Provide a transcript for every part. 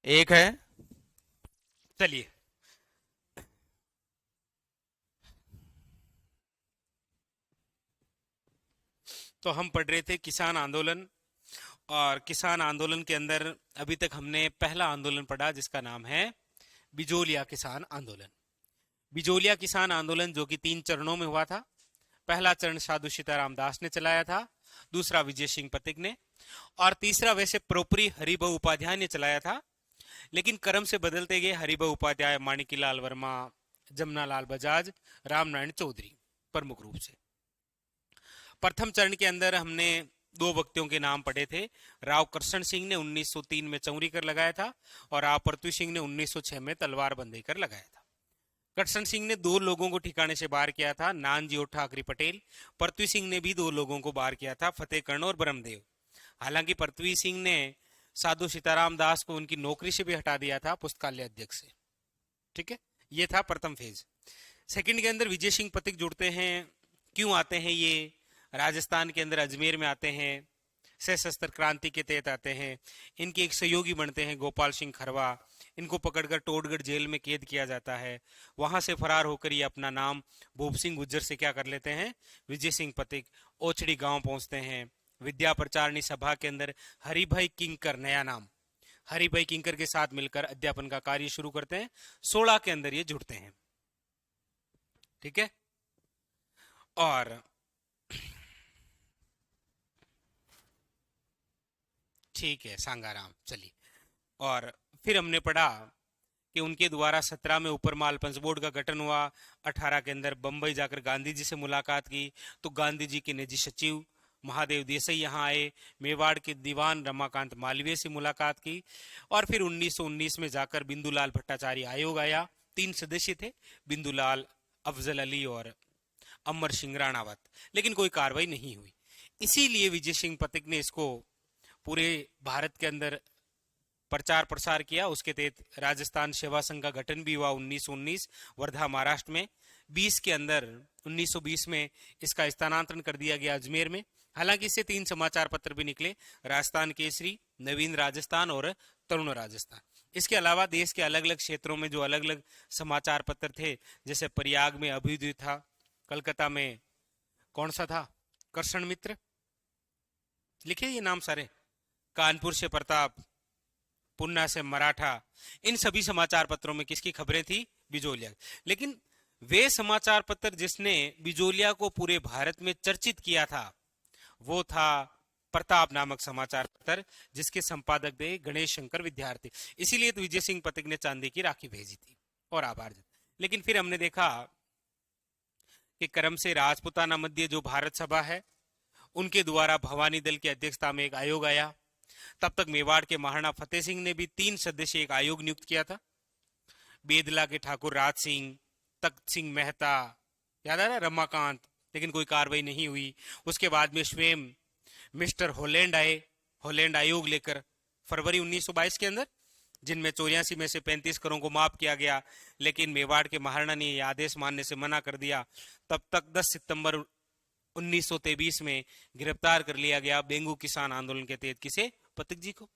एक है। चलिए। तो हम पढ़ रहे थे किसान आंदोलन। और किसान आंदोलन के अंदर अभी तक हमने पहला आंदोलन पढ़ा जिसका नाम है बिजोलिया किसान आंदोलन। बिजोलिया किसान आंदोलन जो कि 3 चरणों में हुआ था। पहला चरण साधु सीताराम दास ने चलाया था, दूसरा विजय सिंह पथिक ने, और तीसरा वैसे प्रोपरी हरिभाऊ उपाध्याय ने चलाया था। लेकिन क्रम से बदलते गए हरिभाऊ उपाध्याय, माणिकीलाल वर्मा, जमनालाल बजाज, रामनारायण चौधरी प्रमुख रूप से। प्रथम चरण के अंदर हमने दो व्यक्तियों के नाम पढ़े थे। राव कृष्ण सिंह ने 1903 में चौरी कर लगाया था और राव पृथ्वी सिंह ने 1906 में तलवार बंदी कर लगाया था। कृष्ण सिंह ने दो लोगों को ठिकाने से बाहर किया था, नानजी और ठाकरी पटेल। पृथ्वी सिंह ने भी दो लोगों को बाहर किया था, फतेह कर्ण और ब्रह्मदेव। हालांकि पृथ्वी सिंह ने साधु सीताराम दास को उनकी नौकरी से भी हटा दिया था, पुस्तकालय अध्यक्ष से। ठीक है, ये था प्रथम फेज। सेकंड के अंदर विजय सिंह पथिक जुड़ते हैं। क्यों आते हैं ये? राजस्थान के अंदर अजमेर में आते हैं, सशस्त्र क्रांति के तहत आते हैं। इनके एक सहयोगी बनते हैं गोपाल सिंह खरवा। इनको पकड़कर टोडगढ़ जेल में कैद किया जाता है। वहां से फरार होकर ये अपना नाम भूप सिंह गुज्जर से क्या कर लेते हैं, विजय सिंह पथिक। ओछड़ी गांव पहुंचते हैं। विद्या प्रचारणी सभा के अंदर हरिभाई किंकर, नया नाम, हरिभाई किंकर के साथ मिलकर अध्यापन का कार्य शुरू करते हैं। 16 के अंदर ये जुड़ते हैं। ठीक है। और ठीक है, सांगाराम। चलिए। और फिर हमने पढ़ा कि उनके द्वारा 17 में ऊपर माल पंच बोर्ड का गठन हुआ। 18 के अंदर बंबई जाकर गांधी जी से मुलाकात की तो गांधी जी के निजी सचिव महादेव देसाई यहाँ आए। मेवाड़ के दीवान रमाकांत मालवीय से मुलाकात की। और फिर 1919 में जाकर बिंदुलाल भट्टाचार्य आयोग आया। 3 सदस्य थे, बिंदुलाल, अफजल अली और अमर सिंह राणावत। लेकिन कोई कार्रवाई नहीं हुई। इसीलिए विजय सिंह पथिक ने इसको पूरे भारत के अंदर प्रचार प्रसार किया। उसके तहत राजस्थान सेवा संघ का गठन भी हुआ 1919 वर्धा महाराष्ट्र में। 20 के अंदर 1920 में इसका स्थानांतरण कर दिया गया अजमेर में। हालांकि इससे 3 समाचार पत्र भी निकले, राजस्थान केसरी, नवीन राजस्थान और तरुण राजस्थान। इसके अलावा देश के अलग अलग क्षेत्रों में जो अलग अलग समाचार पत्र थे, जैसे प्रयाग में अभ्युदय था, कलकत्ता में कौन सा था, कृष्ण मित्र, लिखे ये नाम सारे, कानपुर से प्रताप, पुन्ना से मराठा। इन सभी समाचार पत्रों में किसकी खबरें थी, बिजोलिया। लेकिन वे समाचार पत्र जिसने बिजोलिया को पूरे भारत में चर्चित किया था वो था प्रताप नामक समाचार पत्र, जिसके संपादक थे गणेश शंकर विद्यार्थी। इसीलिए तो विजय सिंह पथिक ने चांदी की राखी भेजी थी और आभार जताया। लेकिन फिर हमने देखा कि क्रम से राजपुताना मध्य जो भारत सभा है उनके द्वारा भवानी दल की अध्यक्षता में एक आयोग आया। तब तक मेवाड़ के महाराणा फतेह सिंह ने भी 3 सदस्य एक आयोग नियुक्त किया था। बेदला के ठाकुर राज सिंह, तख्त सिंह मेहता, याद आ रहा है, रमाकांत। लेकिन कोई कार्रवाई नहीं हुई। उसके बाद में स्वयं मिस्टर हॉलैंड आए, हॉलैंड आयोग लेकर फरवरी 1922 के अंदर, जिनमें 84 में से 35 करों को माफ किया गया। लेकिन मेवाड़ के महाराणा ने यह आदेश मानने से मना कर दिया। तब तक 10 सितंबर 1923 में गिरफ्तार कर लिया गया बेंगू किसान आंदोलन के तहत किसे, पथिक जी को।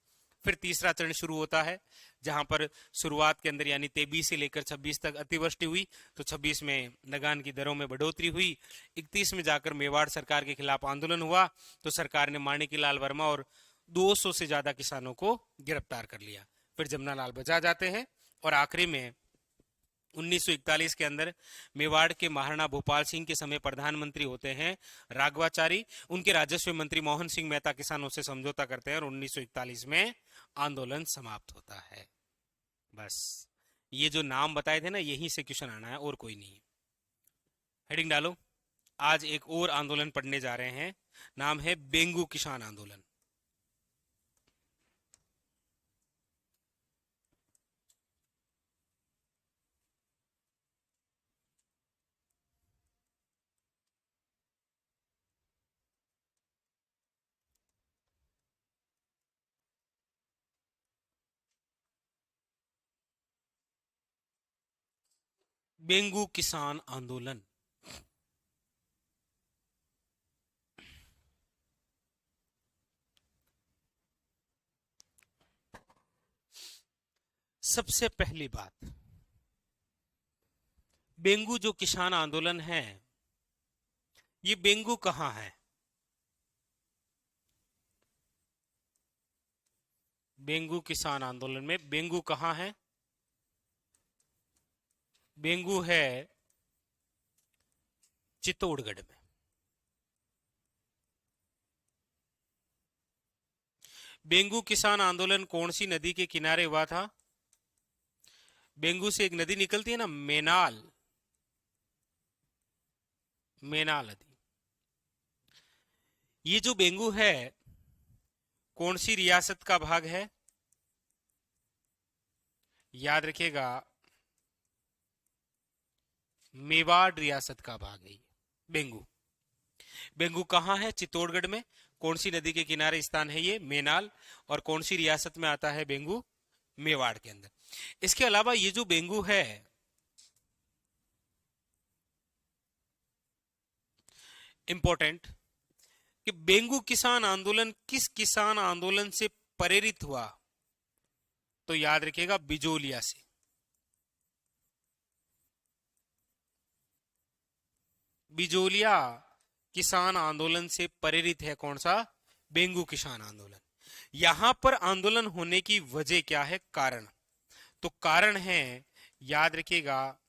फिर तीसरा चरण शुरू होता है, जहां पर शुरुआत के अंदर यानी 23 से लेकर 26 तक अतिवृष्टि हुई, तो 26 में लगान की दरों में बढ़ोतरी हुई। 31 में जाकर मेवाड़ सरकार के खिलाफ आंदोलन हुआ, तो सरकार ने माणिकीलाल वर्मा और 200 से ज्यादा किसानों को गिरफ्तार कर लिया। फिर जमनालाल बजाज आते हैं और आखिरी में 1941 के अंदर मेवाड़ के महाराणा भोपाल सिंह के समय प्रधानमंत्री होते हैं राघवाचारी। उनके राजस्व मंत्री मोहन सिंह मेहता किसानों से समझौता करते हैं और 1941 में आंदोलन समाप्त होता है। बस ये जो नाम बताए थे ना, यहीं से क्वेश्चन आना है और कोई नहीं। हेडिंग डालो। आज एक और आंदोलन पढ़ने जा रहे हैं, नाम है बेंगू किसान आंदोलन। बेंगू किसान आंदोलन। सबसे पहली बात, बेंगू जो किसान आंदोलन है, ये बेंगू कहां है? बेंगू किसान आंदोलन में बेंगू कहां है? बेंगू है चित्तौड़गढ़ में। बेंगू किसान आंदोलन कौन सी नदी के किनारे हुआ था? बेंगू से एक नदी निकलती है ना, मेनाल, मेनाल नदी। ये जो बेंगू है कौन सी रियासत का भाग है? याद रखिएगा, मेवाड़ रियासत का भाग है ये बेंगू। बेंगू कहाँ है? चित्तौड़गढ़ में। कौन सी नदी के किनारे स्थान है ये? मेनाल। और कौन सी रियासत में आता है बेंगू? मेवाड़ के अंदर। इसके अलावा ये जो बेंगू है, इंपॉर्टेंट, कि बेंगू किसान आंदोलन किस किसान आंदोलन से प्रेरित हुआ? तो याद रखिएगा, बिजोलिया से। बिजोलिया किसान आंदोलन से प्रेरित है कौन सा? बेंगू किसान आंदोलन। यहां पर आंदोलन होने की वजह क्या है? कारण। तो कारण है, याद रखिएगा,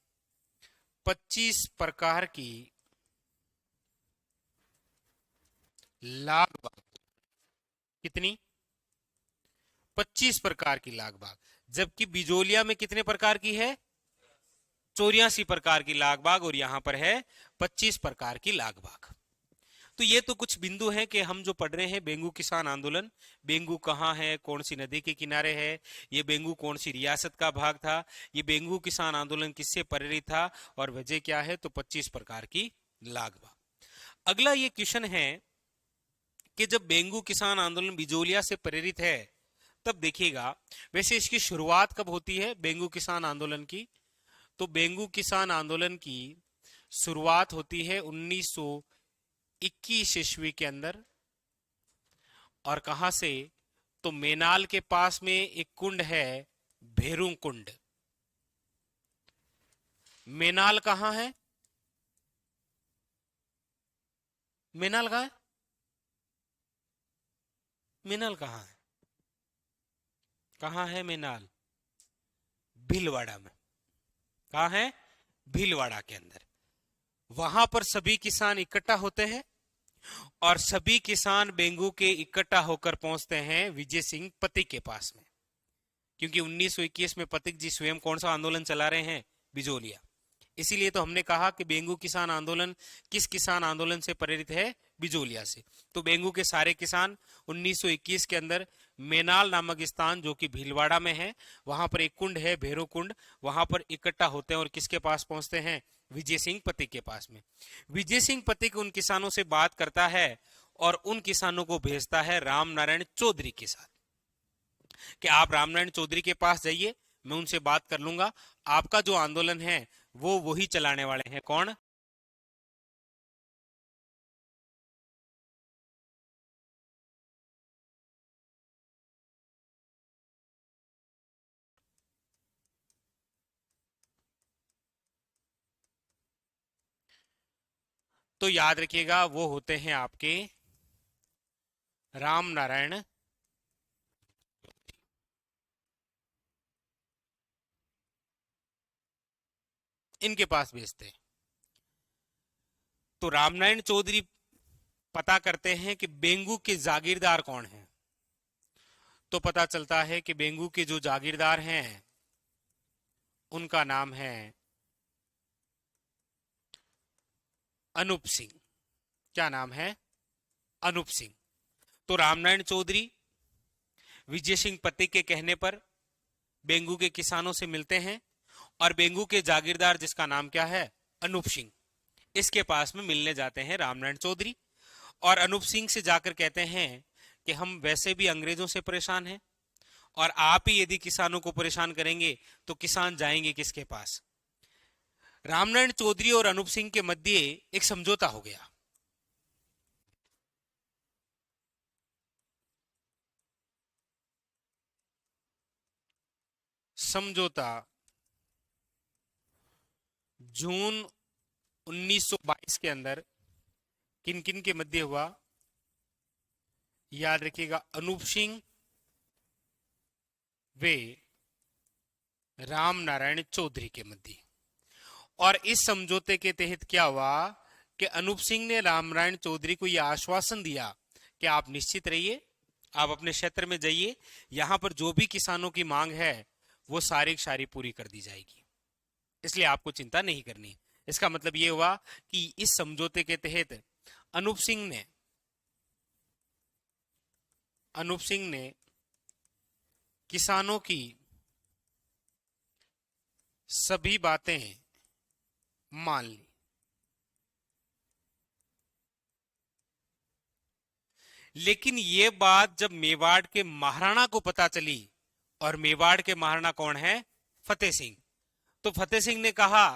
25 प्रकार की लाग बाग। कितनी? 25 प्रकार की लाग बाग। जबकि बिजोलिया में कितने प्रकार की है? 84 प्रकार की लाग बाग, और यहां पर है 25 प्रकार की लाग बाग। तो ये तो कुछ बिंदु हैं कि हम जो पढ़ रहे हैं बेंगू किसान आंदोलन। बेंगू कहाँ है, कौन सी नदी के किनारे है, ये बेंगू कौन सी रियासत का भाग था, ये बेंगू किसान आंदोलन किससे प्रेरित था, और वजह क्या है? तो 25 प्रकार की लाग बाग। अगला ये क्वेश्चन है कि जब बेंगू किसान आंदोलन बिजोलिया से प्रेरित है, तब देखिएगा, वैसे इसकी शुरुआत कब होती है बेंगू किसान आंदोलन की? तो बेंगू किसान आंदोलन की शुरुआत होती है 1921 ईस्वी के अंदर। और कहां से? तो मेनाल के पास में एक कुंड है, भेरू कुंड। मेनाल कहां है? मेनाल कहां है? मेनाल कहां है? कहां है मेनाल? भीलवाड़ा में। कहां है? भीलवाड़ा के अंदर। वहां पर सभी किसान इकट्ठा होते हैं, और सभी किसान बेंगू के इकट्ठा होकर पहुंचते हैं विजय सिंह पतिक के पास में। क्योंकि 1921 में पतिक जी स्वयं कौन सा आंदोलन चला रहे हैं? बिजोलिया। इसीलिए तो हमने कहा कि बेंगू किसान आंदोलन किस किसान आंदोलन से प्रेरित है? बिजोलिया से। तो बेंगू के सारे किसान 1921 के अंदर मेनाल नामक स्थान, जो कि भीलवाड़ा में है, वहां पर एक कुंड है, भैरव कुंड, वहां पर इकट्ठा होते हैं और किसके पास पहुंचते हैं? विजय सिंह पतिक के पास में। विजय सिंह पतिक उन किसानों से बात करता है और उन किसानों को भेजता है राम नारायण चौधरी के साथ, कि आप रामनारायण चौधरी के पास जाइए, मैं उनसे बात कर लूंगा, आपका जो आंदोलन है वो वही चलाने वाले हैं। कौन? तो याद रखिएगा, वो होते हैं आपके राम नारायण। इनके पास भेजते हैं। तो रामनारायण चौधरी पता करते हैं कि बेंगू के जागीरदार कौन हैं। तो पता चलता है कि बेंगू के जो जागीरदार हैं उनका नाम है अनूप सिंह। क्या नाम है? अनूप सिंह। तो रामनारायण चौधरी विजय सिंह पतिक के कहने पर बेंगू के किसानों से मिलते हैं, और बेंगू के जागीरदार, जिसका नाम क्या है? अनूप सिंह, इसके पास में मिलने जाते हैं रामनारायण चौधरी। और अनूप सिंह से जाकर कहते हैं कि हम वैसे भी अंग्रेजों से परेशान हैं, और आप ही यदि किसानों को परेशान करेंगे तो किसान जाएंगे किसके पास? रामनारायण चौधरी और अनूप सिंह के मध्य एक समझौता हो गया। समझौता जून 1922 के अंदर किन किन के मध्य हुआ? याद रखिएगा, अनूप सिंह वे राम नारायण चौधरी के मध्य। और इस समझौते के तहत क्या हुआ कि अनूप सिंह ने राम नारायण चौधरी को यह आश्वासन दिया कि आप निश्चित रहिए, आप अपने क्षेत्र में जाइए, यहां पर जो भी किसानों की मांग है वो सारी की सारी पूरी कर दी जाएगी, इसलिए आपको चिंता नहीं करनी। इसका मतलब यह हुआ कि इस समझौते के तहत अनूप सिंह ने किसानों की सभी बातें मान ली। लेकिन यह बात जब मेवाड़ के महाराणा को पता चली, और मेवाड़ के महाराणा कौन है? फतेह सिंह। तो फतेह सिंह ने कहा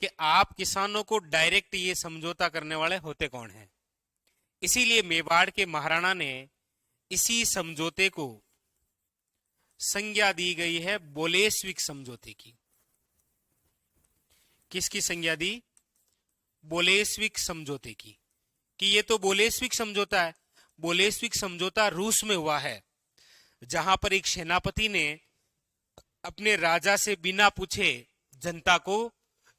कि आप किसानों को डायरेक्ट ये समझौता करने वाले होते कौन हैं? इसीलिए मेवाड़ के महाराणा ने इसी समझौते को संज्ञा दी गई है बोलेस्विक समझौते की। किसकी संज्ञा दी? बोलेस्विक समझौते की। कि ये तो बोलेस्विक समझौता है। बोलेस्विक समझौता रूस में हुआ है, जहां पर एक सेनापति ने अपने राजा से बिना पूछे जनता को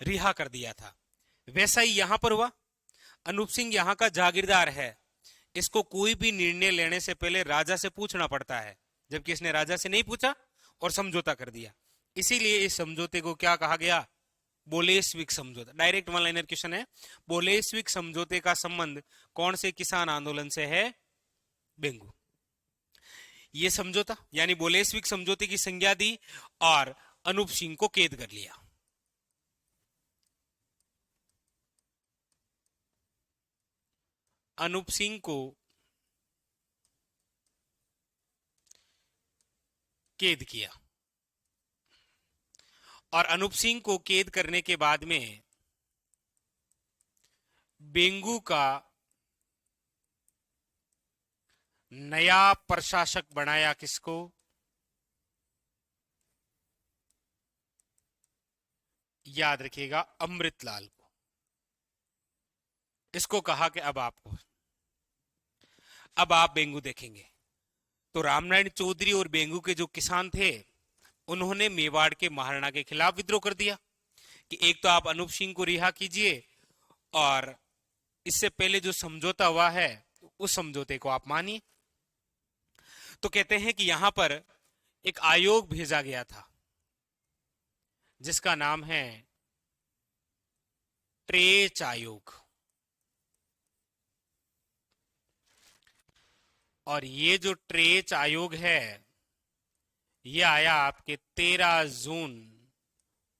रिहा कर दिया था। वैसा ही यहां पर हुआ। अनूप सिंह यहां का जागीरदार है, इसको कोई भी निर्णय लेने से पहले राजा से पूछना पड़ता है, जबकि इसने राजा से नहीं पूछा और समझौता कर दिया। इसीलिए इस समझौते को क्या कहा गया? बोलेस्विक समझौता। डायरेक्ट वन लाइनर क्वेश्चन है। बोलेस्विक समझौते का संबंध कौन से किसान आंदोलन से है? बेंगू। ये समझौता यानी बोलेस्विक समझौते की संज्ञा दी और अनूप सिंह को कैद कर लिया। अनूप सिंह को कैद किया, और अनूप सिंह को कैद करने के बाद में बेंगू का नया प्रशासक बनाया किसको? याद रखिएगा, अमृतलाल को। इसको कहा कि अब आप बेंगू देखेंगे। तो रामनारायण चौधरी और बेंगू के जो किसान थे, उन्होंने मेवाड़ के महाराणा के खिलाफ विद्रोह कर दिया कि एक तो आप अनूप सिंह को रिहा कीजिए, और इससे पहले जो समझौता हुआ है उस समझौते को आप मानिए। तो कहते हैं कि यहां पर एक आयोग भेजा गया था जिसका नाम है ट्रेच आयोग। और ये जो ट्रेच आयोग है, ये आया आपके 13 जून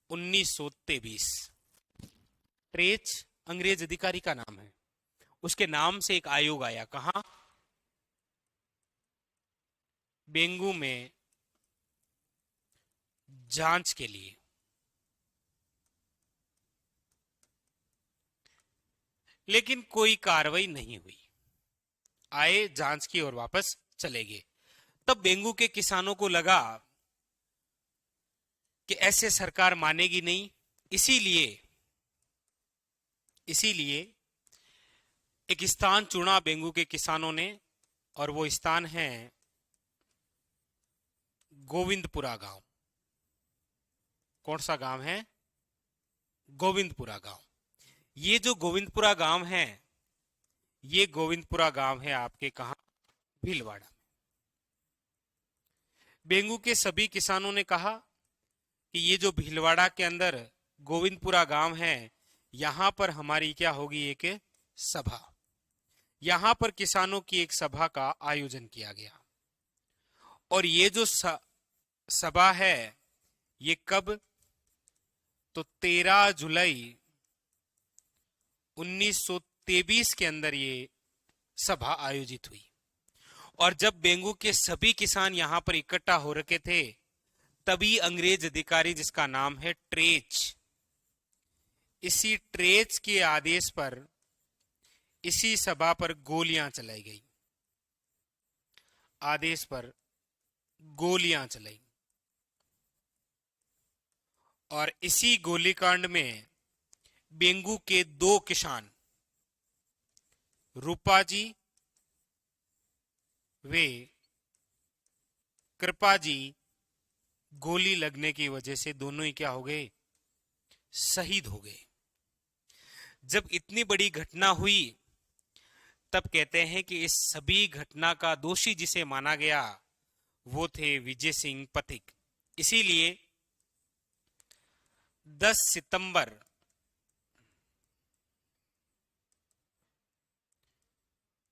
1923। ट्रेच अंग्रेज अधिकारी का नाम है, उसके नाम से एक आयोग आया। कहां? बेंगू में जांच के लिए। लेकिन कोई कार्रवाई नहीं हुई। आए, जांच की और वापस चले गए। तब बेंगू के किसानों को लगा कि ऐसे सरकार मानेगी नहीं, इसीलिए एक स्थान चुना बेंगू के किसानों ने, और वो स्थान है गोविंदपुरा गांव। कौन सा गांव है? गोविंदपुरा गांव। ये जो गोविंदपुरा गांव है, ये गोविंदपुरा गांव है आपके कहां? भीलवाड़ा में। बेंगू के सभी किसानों ने कहा कि ये जो भीलवाड़ा के अंदर गोविंदपुरा गांव है, यहां पर हमारी क्या होगी? एक सभा। यहां पर किसानों की एक सभा का आयोजन किया गया। और ये जो सभा है, ये कब? तो 13 जुलाई 1923 के अंदर ये सभा आयोजित हुई। और जब बेंगू के सभी किसान यहां पर इकट्ठा हो रखे थे, तभी अंग्रेज अधिकारी जिसका नाम है ट्रेच, इसी ट्रेच के आदेश पर इसी सभा पर गोलियां चलाई गई। आदेश पर गोलियां चलाई। और इसी गोलीकांड में बेंगू के दो किसान रूपाजी वे कृपाजी गोली लगने की वजह से दोनों ही क्या हो गए, शहीद हो गए। जब इतनी बड़ी घटना हुई तब कहते हैं कि इस सभी घटना का दोषी जिसे माना गया वो थे विजय सिंह पथिक। इसीलिए 10 सितंबर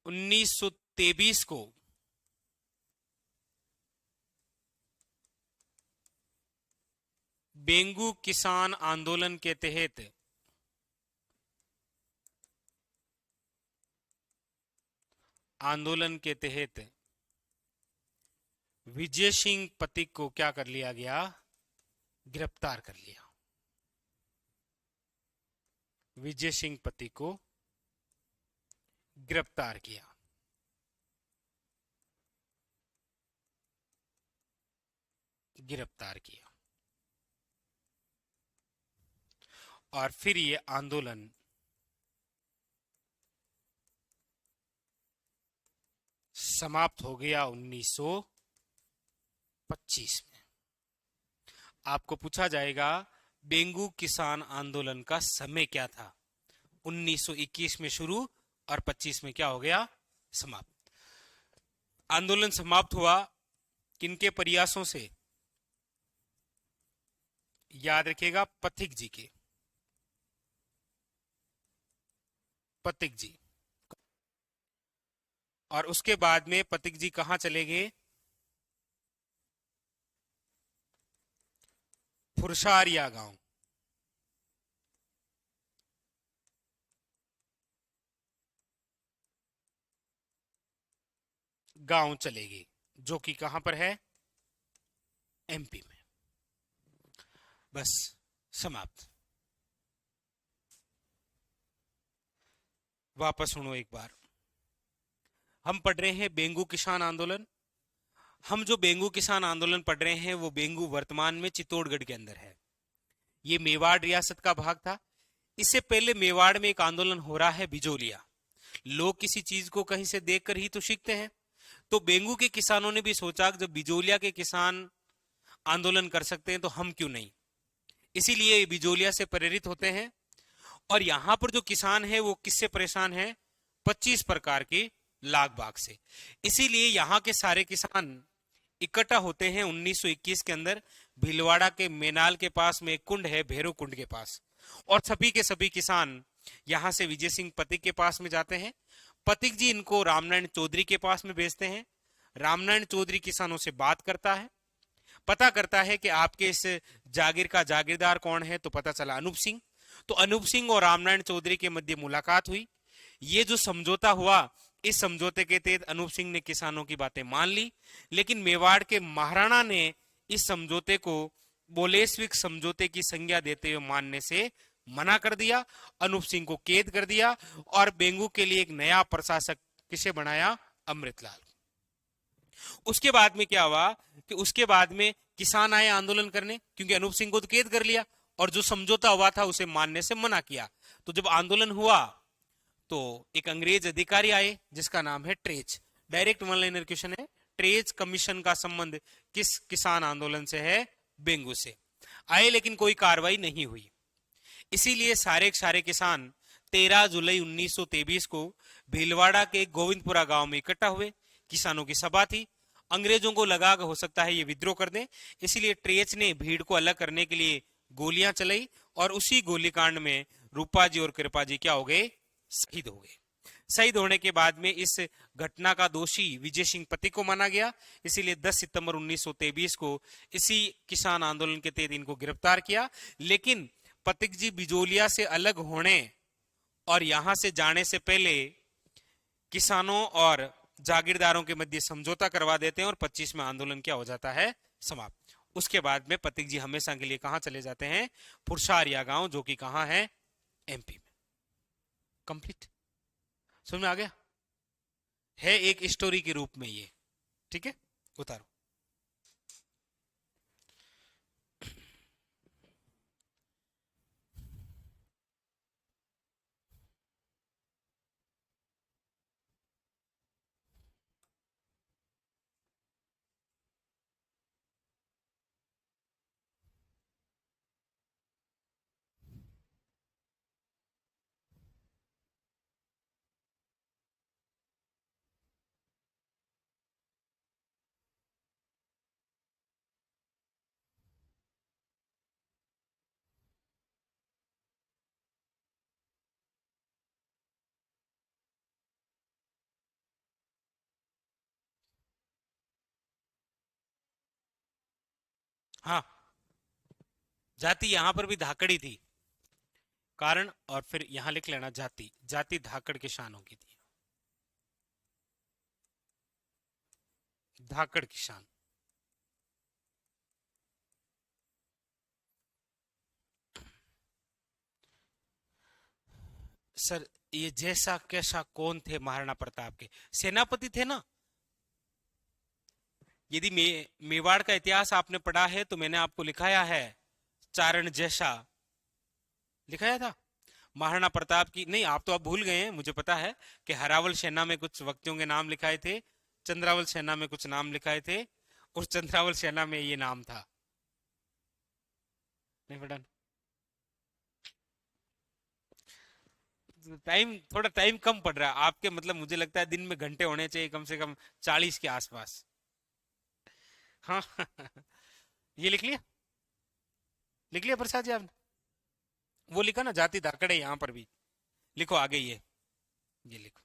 1923 को बेंगू किसान आंदोलन के तहत विजय सिंह पथिक को क्या कर लिया गया, गिरफ्तार कर लिया। विजय सिंह पथिक को गिरफ्तार किया। और फिर ये आंदोलन समाप्त हो गया 1925 में। आपको पूछा जाएगा बेंगू किसान आंदोलन का समय क्या था। 1921 में शुरू और 25 में क्या हो गया, समाप्त। आंदोलन समाप्त हुआ किनके प्रयासों से, याद रखिएगा, पथिक जी के। पथिक जी। और उसके बाद में पथिक जी कहां चले गए, फुरसारिया गांव चले गए, जो कि कहां पर है, एमपी में। बस, समाप्त। वापस सुनो एक बार। हम पढ़ रहे हैं बेंगू किसान आंदोलन। हम जो बेंगू किसान आंदोलन पढ़ रहे हैं वो बेंगू वर्तमान में चित्तौड़गढ़ के अंदर है। ये मेवाड़ रियासत का भाग था। इससे पहले मेवाड़ में एक आंदोलन हो रहा है, बिजोलिया। लोग किसी चीज को कहीं से देखकर ही तो सीखते हैं। तो बेंगू के किसानों ने भी सोचा कि जब बिजोलिया के किसान आंदोलन कर सकते हैं तो हम क्यों नहीं। इसीलिए बिजोलिया से प्रेरित होते हैं। और यहां पर जो किसान है वो किससे परेशान है, 25 प्रकार के लाग बाग से। इसीलिए यहां के सारे किसान इकट्ठा होते हैं 1921 के अंदर। भीलवाड़ा के मेनाल के पास में एक कुंड है, भैरव कुंड के पास। और सभी के सभी किसान यहां से विजय सिंह पथिक के पास में जाते हैं। पथिक जी इनको रामनारायण चौधरी के पास में भेजते हैं। रामनारायण चौधरी किसानों से बात करता है, पता करता है कि आपके इस जागीर का जागीरदार कौन है। तो पता चला अनूप सिंह। तो अनूप सिंह और रामनारायण चौधरी के मध्य मुलाकात हुई। ये जो समझौता हुआ, इस समझौते के तहत अनूप सिंह ने किसानों की बातें मान ली। लेकिन मेवाड़ के महाराणा ने इस समझौते को बोलेस्विक समझौते की संज्ञा देते हुए मानने से मना कर दिया। अनूप सिंह को कैद कर दिया और बेंगू के लिए एक नया प्रशासक किसे बनाया, अमृतलाल। उसके बाद में क्या हुआ कि उसके बाद में किसान आए आंदोलन करने, क्योंकि अनूप सिंह को तो कैद कर लिया और जो समझौता हुआ था उसे मानने से मना किया। तो जब आंदोलन हुआ तो एक अंग्रेज अधिकारी आए जिसका नाम है ट्रेच। डायरेक्ट वन लाइनर क्वेश्चन है, ट्रेच कमीशन का संबंध किस किसान आंदोलन से है, बेंगू से। आए लेकिन कोई कार्रवाई नहीं हुई। इसीलिए सारे सारे किसान 13 जुलाई 1923 को भीलवाड़ा के गोविंदपुरा गांव में इकट्ठा हुए। किसानों की सभा थी। अंग्रेजों को लगा कि हो सकता है ये विद्रोह कर दें, इसलिए ट्रेच ने भीड़ को अलग करने के लिए गोलियां चलाई और उसी गोलीकांड में रूपाजी और कृपाजी क्या हो गए, शहीद हो गए। शहीद होने के बाद में इस घटना का दोषी विजय सिंह पथिक को माना गया। इसीलिए 10 सितंबर 1923 को इसी किसान आंदोलन के तहत इनको गिरफ्तार किया। लेकिन पथिक जी बिजोलिया से अलग होने और यहां से जाने से पहले किसानों और जागीरदारों के मध्य समझौता करवा देते हैं और 25 में आंदोलन क्या हो जाता है, समाप्त। उसके बाद में पथिक जी हमेशा के लिए कहां चले जाते हैं, फुरसारिया गांव, जो कि कहां है, एमपी में। कंप्लीट समझ में आ गया है, एक स्टोरी के रूप में ये। ठीक है, उतारो। हाँ, जाति यहां पर भी धाकड़ी थी। कारण और फिर यहां लिख लेना जाति, जाति धाकड़ की शान होगी थी। धाकड़ की शान। सर, ये जैसा कैसा कौन थे महाराणा प्रताप के? सेनापति थे ना। यदि मेवाड़ का इतिहास आपने पढ़ा है तो मैंने आपको लिखाया है, चारण जैसा लिखाया था। महाराणा प्रताप की नहीं, आप तो अब भूल गए हैं, मुझे पता है कि हरावल सेना में कुछ व्यक्तियों के नाम लिखाए थे, चंद्रावल सेना में कुछ नाम लिखाए थे, और चंद्रावल सेना में ये नाम था। नहीं पढ़ा? टाइम, थोड़ा टाइम कम पड़ रहा है आपके, मतलब मुझे लगता है दिन में घंटे होने चाहिए कम से कम 40 के आसपास। हाँ। ये लिख लिया? लिख लिया प्रसाद जी आपने? वो लिखा ना, जाति धाकड़ है यहाँ पर भी। लिखो आगे ये लिखो।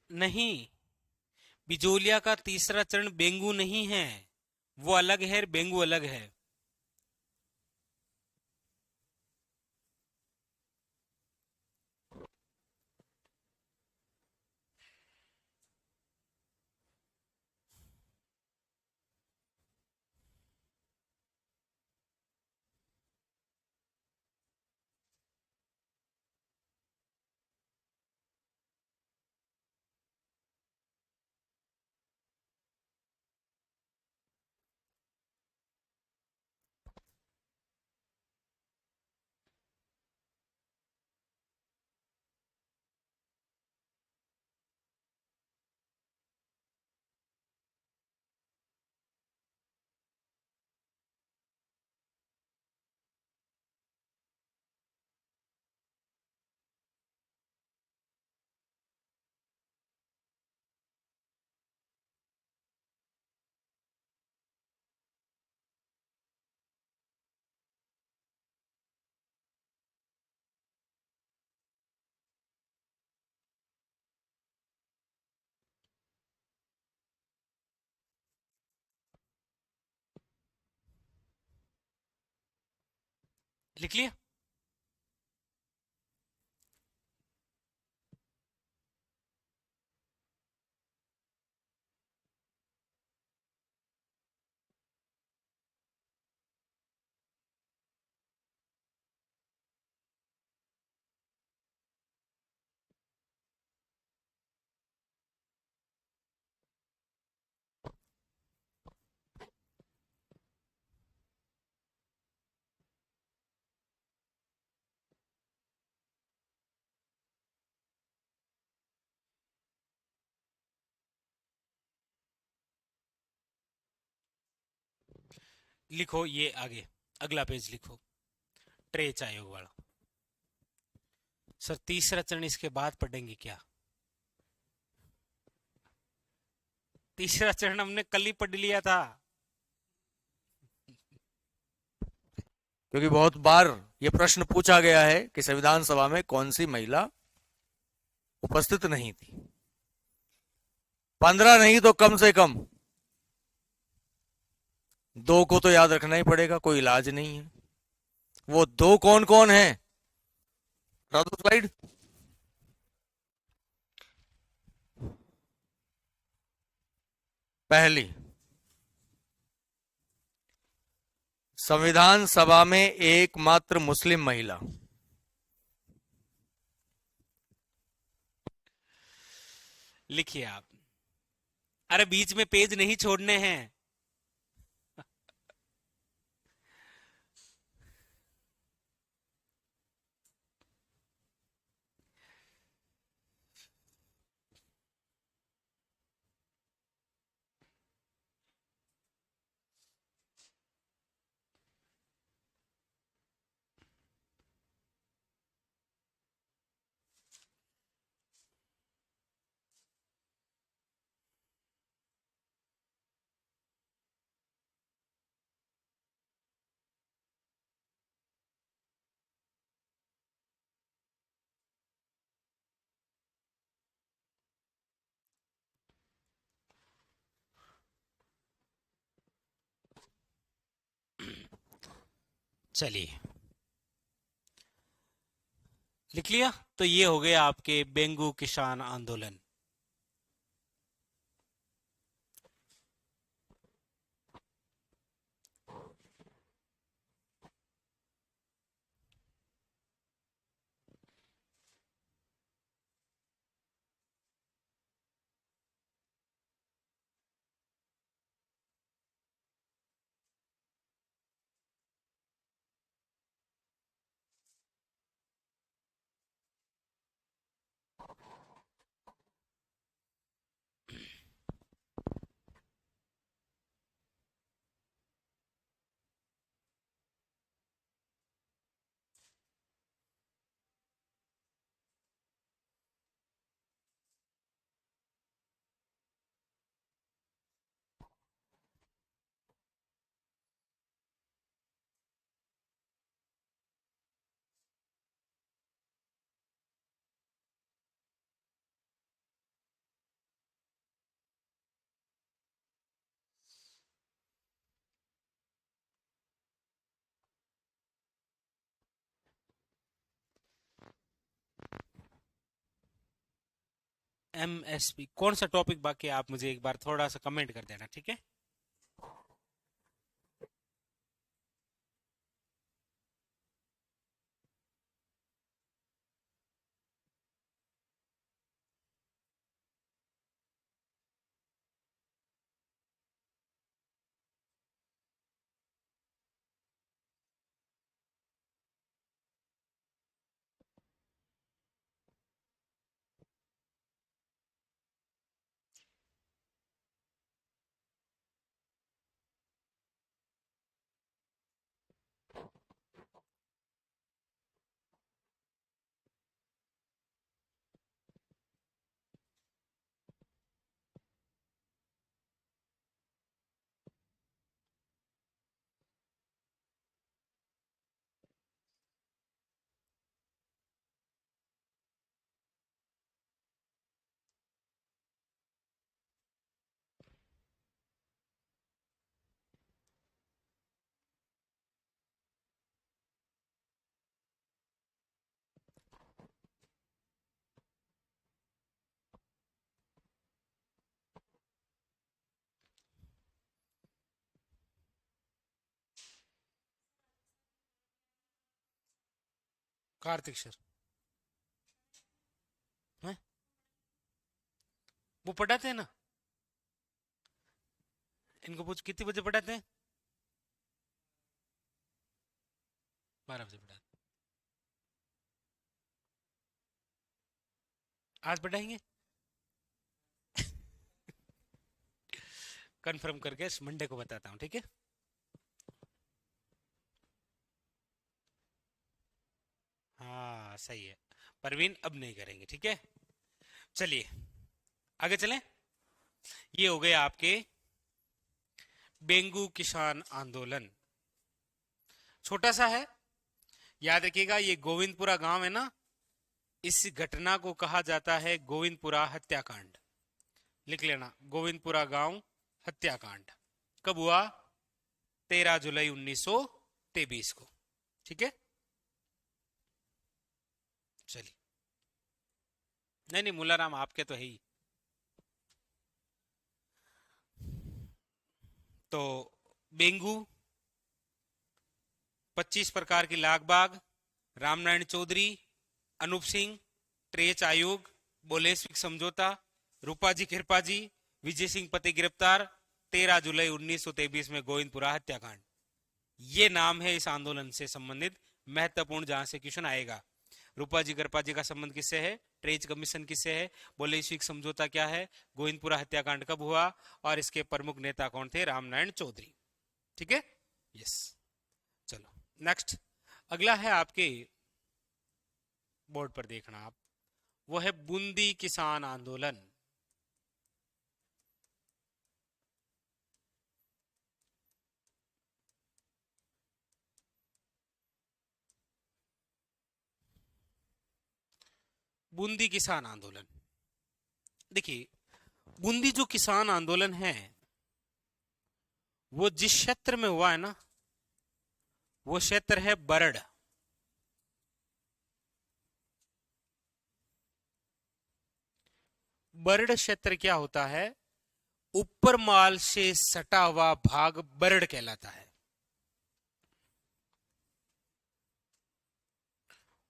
नहीं, बिजोलिया का तीसरा चरण बेंगू नहीं है, वो अलग है, बेंगू अलग है। लिख लिया? लिखो ये आगे, अगला पेज लिखो, ट्रेच आयोग वाला। सर तीसरा चरण इसके बाद पढ़ेंगे क्या? तीसरा चरण हमने कल ही पढ़ लिया था। क्योंकि बहुत बार यह प्रश्न पूछा गया है कि संविधान सभा में कौन सी महिला उपस्थित नहीं थी। 15 नहीं तो कम से कम 2 को तो याद रखना ही पड़ेगा, कोई इलाज नहीं है। वो 2 कौन कौन है? स्लाइड। पहली, संविधान सभा में एकमात्र मुस्लिम महिला। लिखिए आप। अरे बीच में पेज नहीं छोड़ने हैं। चलिए, लिख लिया। तो ये हो गया आपके बेंगू किसान आंदोलन। एमएसपी कौन सा टॉपिक बाकी है, आप मुझे एक बार थोड़ा सा कमेंट कर देना, ठीक है? कार्तिक सर हैं? वो पढ़ाते हैं ना, इनको पूछ कितने बजे पढ़ाते हैं? 12 बजे पढ़ाते हैं। आज पढ़ाएंगे। कंफर्म करके मंडे को बताता हूँ, ठीक है? हाँ सही है परवीन, अब नहीं करेंगे, ठीक है। चलिए आगे चलें। ये हो गए आपके बेंगू किसान आंदोलन। छोटा सा है, याद रखिएगा, ये गोविंदपुरा गांव है ना, इस घटना को कहा जाता है गोविंदपुरा हत्याकांड। लिख लेना, गोविंदपुरा गांव हत्याकांड कब हुआ? 13 जुलाई 1923 को, ठीक है। चलिए, नहीं नहीं मुलाराम आपके तो है ही। तो बेंगू, 25 प्रकार की लाग बाग, रामनारायण चौधरी, अनूप सिंह, ट्रेच आयोग, बोलेस्विक समझौता, रूपाजी कृपाजी, विजय सिंह पति गिरफ्तार, 13 जुलाई 1923 में गोविंदपुरा हत्याकांड। ये नाम है इस आंदोलन से संबंधित महत्वपूर्ण, जहां से क्वेश्चन आएगा। रूपाजी कृपाजी का संबंध किससे है? ट्रेच कमीशन किससे है? बोलेस्विक समझौता क्या है? गोविंदपुरा हत्याकांड कब हुआ? और इसके प्रमुख नेता कौन थे? रामनारायण चौधरी, ठीक है। यस, चलो नेक्स्ट। अगला है आपके बोर्ड पर देखना आप, वो है बूंदी किसान आंदोलन। बूंदी किसान आंदोलन, देखिए बूंदी जो किसान आंदोलन है वो जिस क्षेत्र में हुआ है ना, वो क्षेत्र है बरड़। बरड़ क्षेत्र क्या होता है? ऊपर माल से सटा हुआ भाग बरड़ कहलाता है।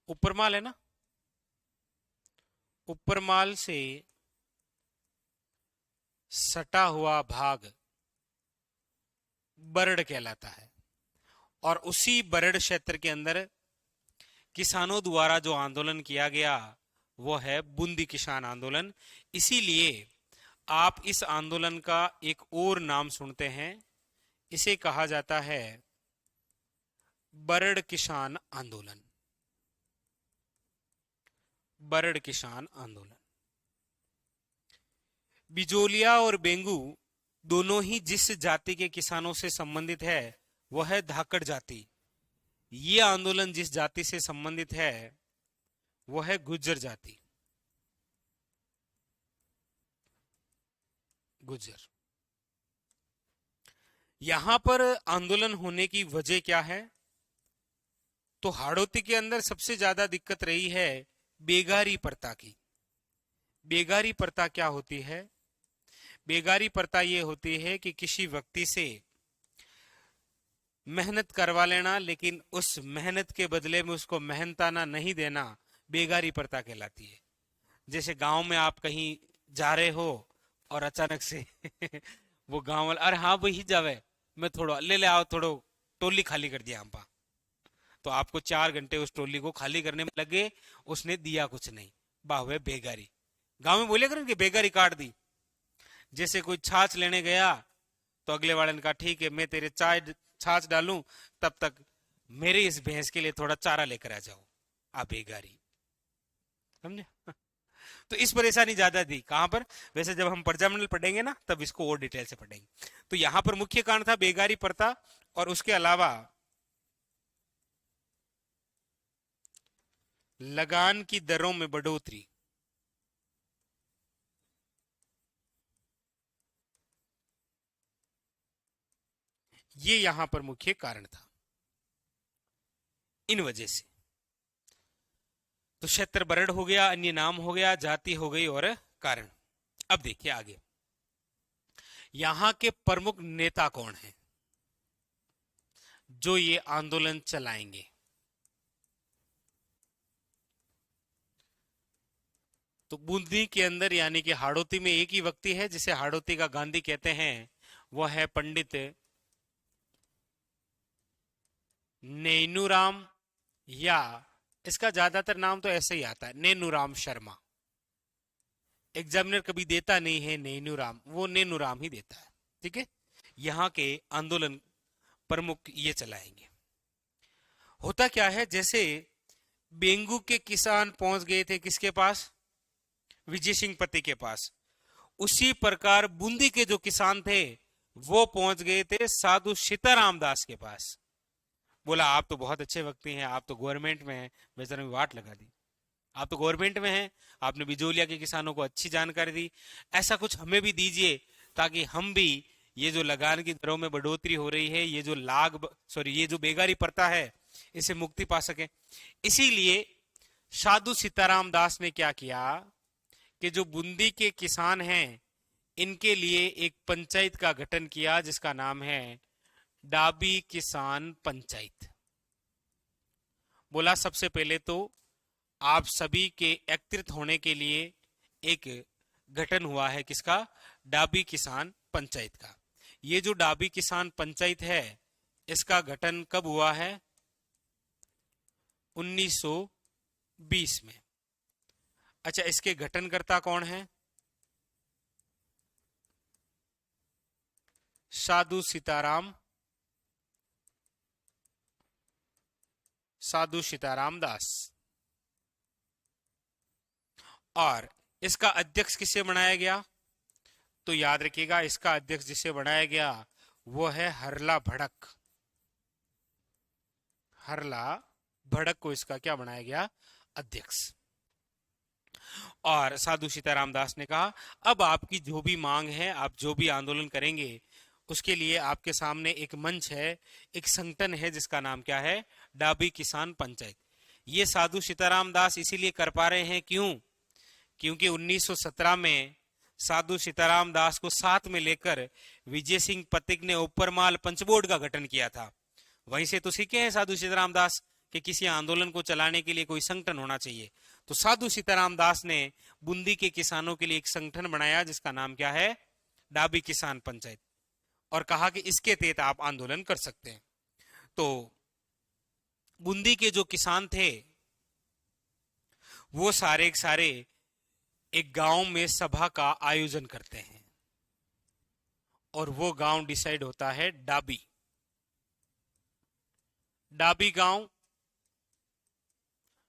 ऊपर माल है ना, ऊपर माल से सटा हुआ भाग बरड़ कहलाता है। और उसी बरड़ क्षेत्र के अंदर किसानों द्वारा जो आंदोलन किया गया वो है बूंदी किसान आंदोलन। इसीलिए आप इस आंदोलन का एक और नाम सुनते हैं, इसे कहा जाता है बरड़ किसान आंदोलन। बरड़ किसान आंदोलन। बिजोलिया और बेंगू दोनों ही जिस जाति के किसानों से संबंधित है वो है धाकड़ जाति। ये आंदोलन जिस जाति से संबंधित है वो है गुज्जर जाति। गुज्जर। यहां पर आंदोलन होने की वजह क्या है? तो हाड़ौती के अंदर सबसे ज्यादा दिक्कत रही है बेगारी प्रथा की। बेगारी प्रथा क्या होती है? बेगारी प्रथा ये होती है कि किसी व्यक्ति से मेहनत करवा लेना, लेकिन उस मेहनत के बदले में उसको मेहनताना नहीं देना, बेगारी प्रथा कहलाती है। जैसे गांव में आप कहीं जा रहे हो और अचानक से वो गांव वाला, अरे हाँ वही जावे, मैं थोड़ा ले ले आओ, थोड़ो टोली खाली कर दिया हम। तो आपको 4 घंटे उस टोली को खाली करने में लगे, उसने दिया कुछ नहीं, बाहुए बेगारी। गांव में बोले करें कि बेगारी काट दी। जैसे कोई छाछ लेने गया तो अगले वाले ने कहा ठीक है मैं तेरे चाय छाछ डालूं, तब तक मेरे इस भैंस के लिए थोड़ा चारा लेकर आ जाओ। आप बेगारी, समझे? तो इस परेशानी ज्यादा थी कहां पर? वैसे जब हम प्रजामंडल पढ़ेंगे ना तब इसको और डिटेल से पढ़ेंगे। तो यहां पर मुख्य कारण था बेगारी प्रथा, और उसके अलावा लगान की दरों में बढ़ोतरी। ये यहां पर मुख्य कारण था। इन वजह से तो क्षेत्र बरड़ हो गया, अन्य नाम हो गया, जाति हो गई और कारण। अब देखिए आगे, यहां के प्रमुख नेता कौन हैं जो ये आंदोलन चलाएंगे? तो बूंदी के अंदर यानी कि हाड़ौती में एक ही व्यक्ति है जिसे हाड़ौती का गांधी कहते हैं, वो है पंडित नैनूराम, या इसका ज्यादातर नाम तो ऐसे ही आता है नैनूराम शर्मा। एग्जामिनर कभी देता नहीं है नैनूराम, वो नैनूराम ही देता है, ठीक है। यहां के आंदोलन प्रमुख ये चलाएंगे। होता क्या है, जैसे बेंगू के किसान पहुंच गए थे किसके पास? विजय सिंह पति के पास। उसी प्रकार बूंदी के जो किसान थे वो पहुंच गए थे साधु सीताराम दास के पास। बोला आप तो बहुत अच्छे व्यक्ति हैं, आप तो गवर्नमेंट में हैं। बेचारे में वाट लगा दी, आप तो गवर्नमेंट में हैं, आपने बिजोलिया के किसानों को अच्छी जानकारी दी, ऐसा कुछ हमें भी दीजिए ताकि हम भी ये जो लगान की दरों में बढ़ोतरी हो रही है, ये जो ये जो बेगारी प्रथा है, इसे मुक्ति पा सके। इसीलिए साधु सीताराम दास ने क्या किया कि जो बूंदी के किसान हैं इनके लिए एक पंचायत का गठन किया जिसका नाम है डाबी किसान पंचायत। बोला सबसे पहले तो आप सभी के एकत्रित होने के लिए एक गठन हुआ है किसका? डाबी किसान पंचायत का। ये जो डाबी किसान पंचायत है इसका गठन कब हुआ है? 1920 में। अच्छा, इसके गठनकर्ता कौन है? साधु सीताराम दास। और इसका अध्यक्ष किसे बनाया गया? तो याद रखिएगा, इसका अध्यक्ष जिसे बनाया गया वो है हरला भड़क। हरला भड़क को इसका क्या बनाया गया? अध्यक्ष। और साधु सीताराम दास ने कहा अब आपकी जो भी मांग है, आप जो भी आंदोलन करेंगे, उसके लिए आपके सामने एक मंच है, एक संगठन है जिसका नाम क्या है? डाबी किसान पंचायत। ये साधु सीताराम दास इसीलिए कर पा रहे हैं, क्यों? क्योंकि 1917 में साधु सीताराम दास को साथ में लेकर विजय सिंह पथिक ने ऊपरमाल पंचबोर्ड का गठन किया था। वहीं से तो सीखे हैं साधु सीताराम दास कि किसी आंदोलन को चलाने के लिए कोई संगठन होना चाहिए। तो साधु सीताराम दास ने बूंदी के किसानों के लिए एक संगठन बनाया जिसका नाम क्या है? डाबी किसान पंचायत। और कहा कि इसके तहत आप आंदोलन कर सकते हैं। तो बूंदी के जो किसान थे वो सारे एक गांव में सभा का आयोजन करते हैं और वो गांव डिसाइड होता है डाबी। डाबी गांव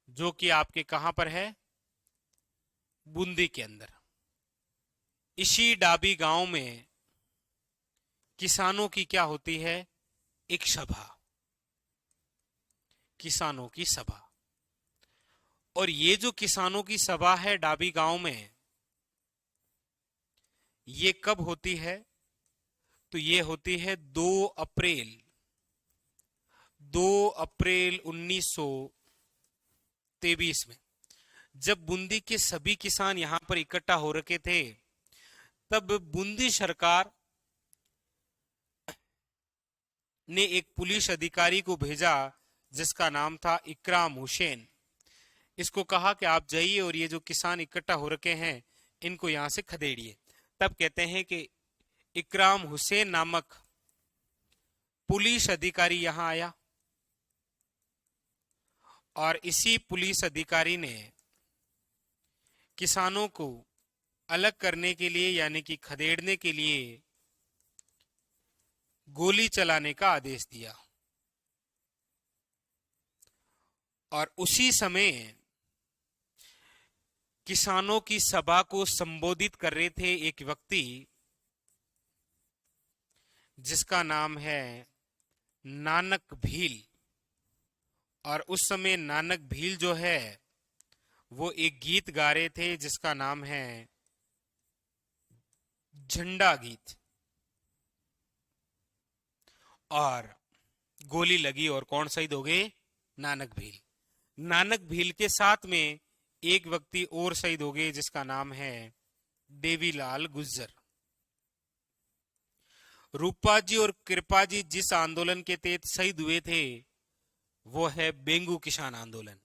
जो कि आपके कहां पर है? बूंदी के अंदर। इसी डाबी गांव में किसानों की क्या होती है? एक सभा, किसानों की सभा। और ये जो किसानों की सभा है डाबी गांव में, ये कब होती है? तो ये होती है 2 अप्रैल 1923 में। जब बूंदी के सभी किसान यहां पर इकट्ठा हो रखे थे तब बूंदी सरकार ने एक पुलिस अधिकारी को भेजा जिसका नाम था इकराम हुसैन। इसको कहा कि आप जाइए और ये जो किसान इकट्ठा हो रखे हैं इनको यहां से खदेड़िए। तब कहते हैं कि इकराम हुसैन नामक पुलिस अधिकारी यहां आया और इसी पुलिस अधिकारी ने किसानों को अलग करने के लिए यानी कि खदेड़ने के लिए गोली चलाने का आदेश दिया। और उसी समय किसानों की सभा को संबोधित कर रहे थे एक व्यक्ति जिसका नाम है नानक भील। और उस समय नानक भील जो है वो एक गीत गा रहे थे जिसका नाम है झंडा गीत। और गोली लगी और कौन शहीद हो गए? नानक भील। नानक भील के साथ में एक व्यक्ति और शहीद हो गए जिसका नाम है देवीलाल गुज्जर। रूपा जी और कृपा जी जिस आंदोलन के तहत शहीद हुए थे वो है बेंगू किसान आंदोलन।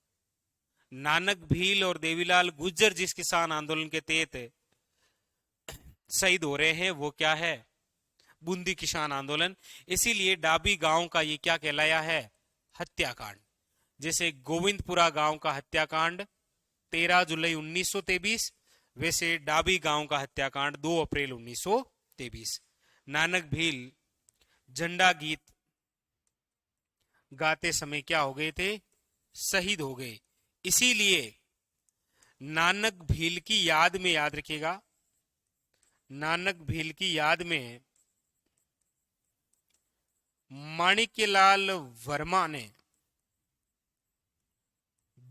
नानक भील और देवीलाल गुज्जर जिस किसान आंदोलन के तहत शहीद हो रहे हैं वो क्या है? बूंदी किसान आंदोलन। इसीलिए डाबी गांव का ये क्या कहलाया है? हत्याकांड। जैसे गोविंदपुरा गांव का हत्याकांड 13 जुलाई 1923, वैसे डाबी गांव का हत्याकांड 2 अप्रैल 1923। नानक भील झंडा गीत गाते समय क्या हो गए थे? शहीद हो गए। इसीलिए नानक भील की याद में, याद रखिएगा, नानक भील की याद में माणिक्यलाल वर्मा ने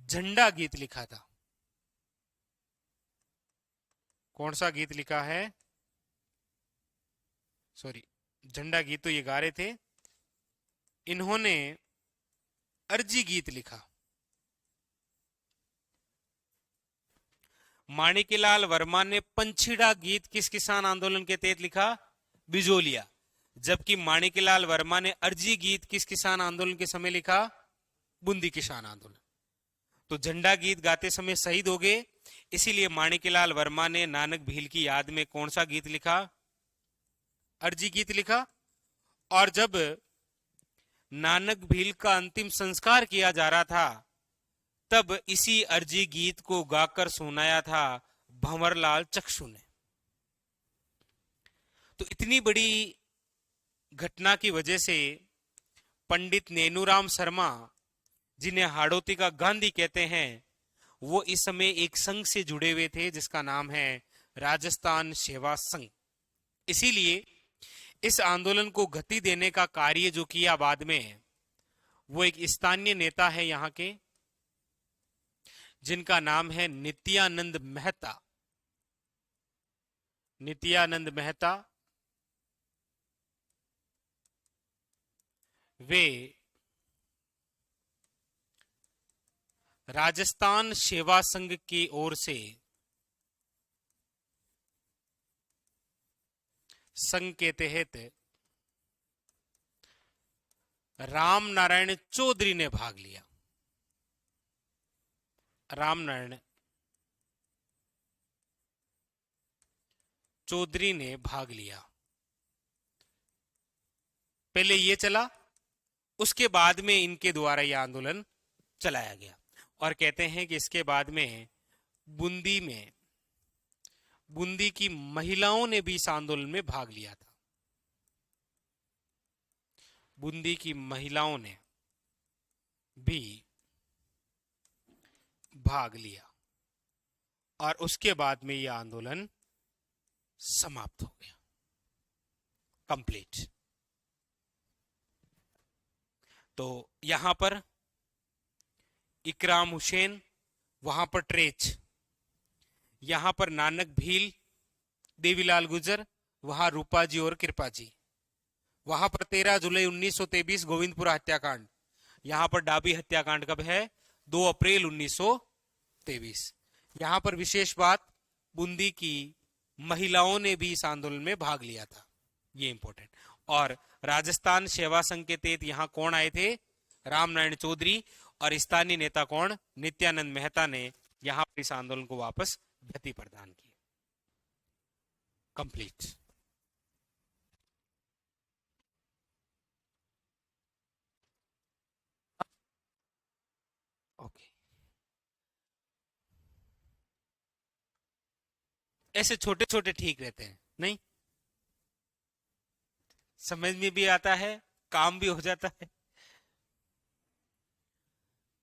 झंडा गीत लिखा था। कौन सा गीत लिखा है? सॉरी, झंडा गीत तो ये गा रहे थे, इन्होंने अर्जी गीत लिखा। माणिक्यलाल वर्मा ने पंछीड़ा गीत किस किसान आंदोलन के तहत लिखा? बिजोलिया। जबकि माणिक्यलाल वर्मा ने अर्जी गीत किस किसान आंदोलन के समय लिखा? बूंदी किसान आंदोलन। तो झंडा गीत गाते समय शहीद हो गए, इसीलिए माणिक्यलाल वर्मा ने नानक भील की याद में कौन सा गीत लिखा? अर्जी गीत लिखा। और जब नानक भील का अंतिम संस्कार किया जा रहा था, तब इसी अर्जी गीत को गाकर सुनाया था भंवरलाल चक्षु ने। तो इतनी बड़ी घटना की वजह से पंडित नेनूराम शर्मा, जिन्हें हाड़ौती का गांधी कहते हैं, वो इस समय एक संघ से जुड़े हुए थे जिसका नाम है राजस्थान सेवा संघ। इसीलिए इस आंदोलन को गति देने का कार्य जो किया बाद में, वो एक स्थानीय नेता है यहाँ के, जिनका नाम है नित्यानंद मेहता। नित्यानंद मेहता, वे राजस्थान सेवा संघ की ओर से संघ के तहत राम नारायण चौधरी ने भाग लिया। राम नारायण चौधरी ने भाग लिया। पहले ये चला, उसके बाद में इनके द्वारा यह आंदोलन चलाया गया। और कहते हैं कि इसके बाद में बूंदी की महिलाओं ने भी इस आंदोलन में भाग लिया था। बूंदी की महिलाओं ने भी भाग लिया और उसके बाद में यह आंदोलन समाप्त हो गया, कंप्लीट। तो यहां पर इकराम हुसैन, वहां पर ट्रेच, यहां पर नानक भील, देवीलाल गुजर, वहां रूपा जी और कृपा जी। वहां पर 13 जुलाई 1923 गोविंदपुरा हत्याकांड। यहां पर डाबी हत्याकांड कब है? 2 अप्रैल 1923। यहां पर विशेष बात, बूंदी की महिलाओं ने भी इस आंदोलन में भाग लिया था, ये इंपॉर्टेंट। और राजस्थान सेवा संघ के तहत यहां कौन आए थे? राम नारायण चौधरी। और स्थानीय नेता कौन? नित्यानंद मेहता ने यहां पर इस आंदोलन को वापस गति प्रदान की। कंप्लीट। ओके, ऐसे छोटे छोटे ठीक रहते हैं, नहीं? समझ में भी आता है, काम भी हो जाता है।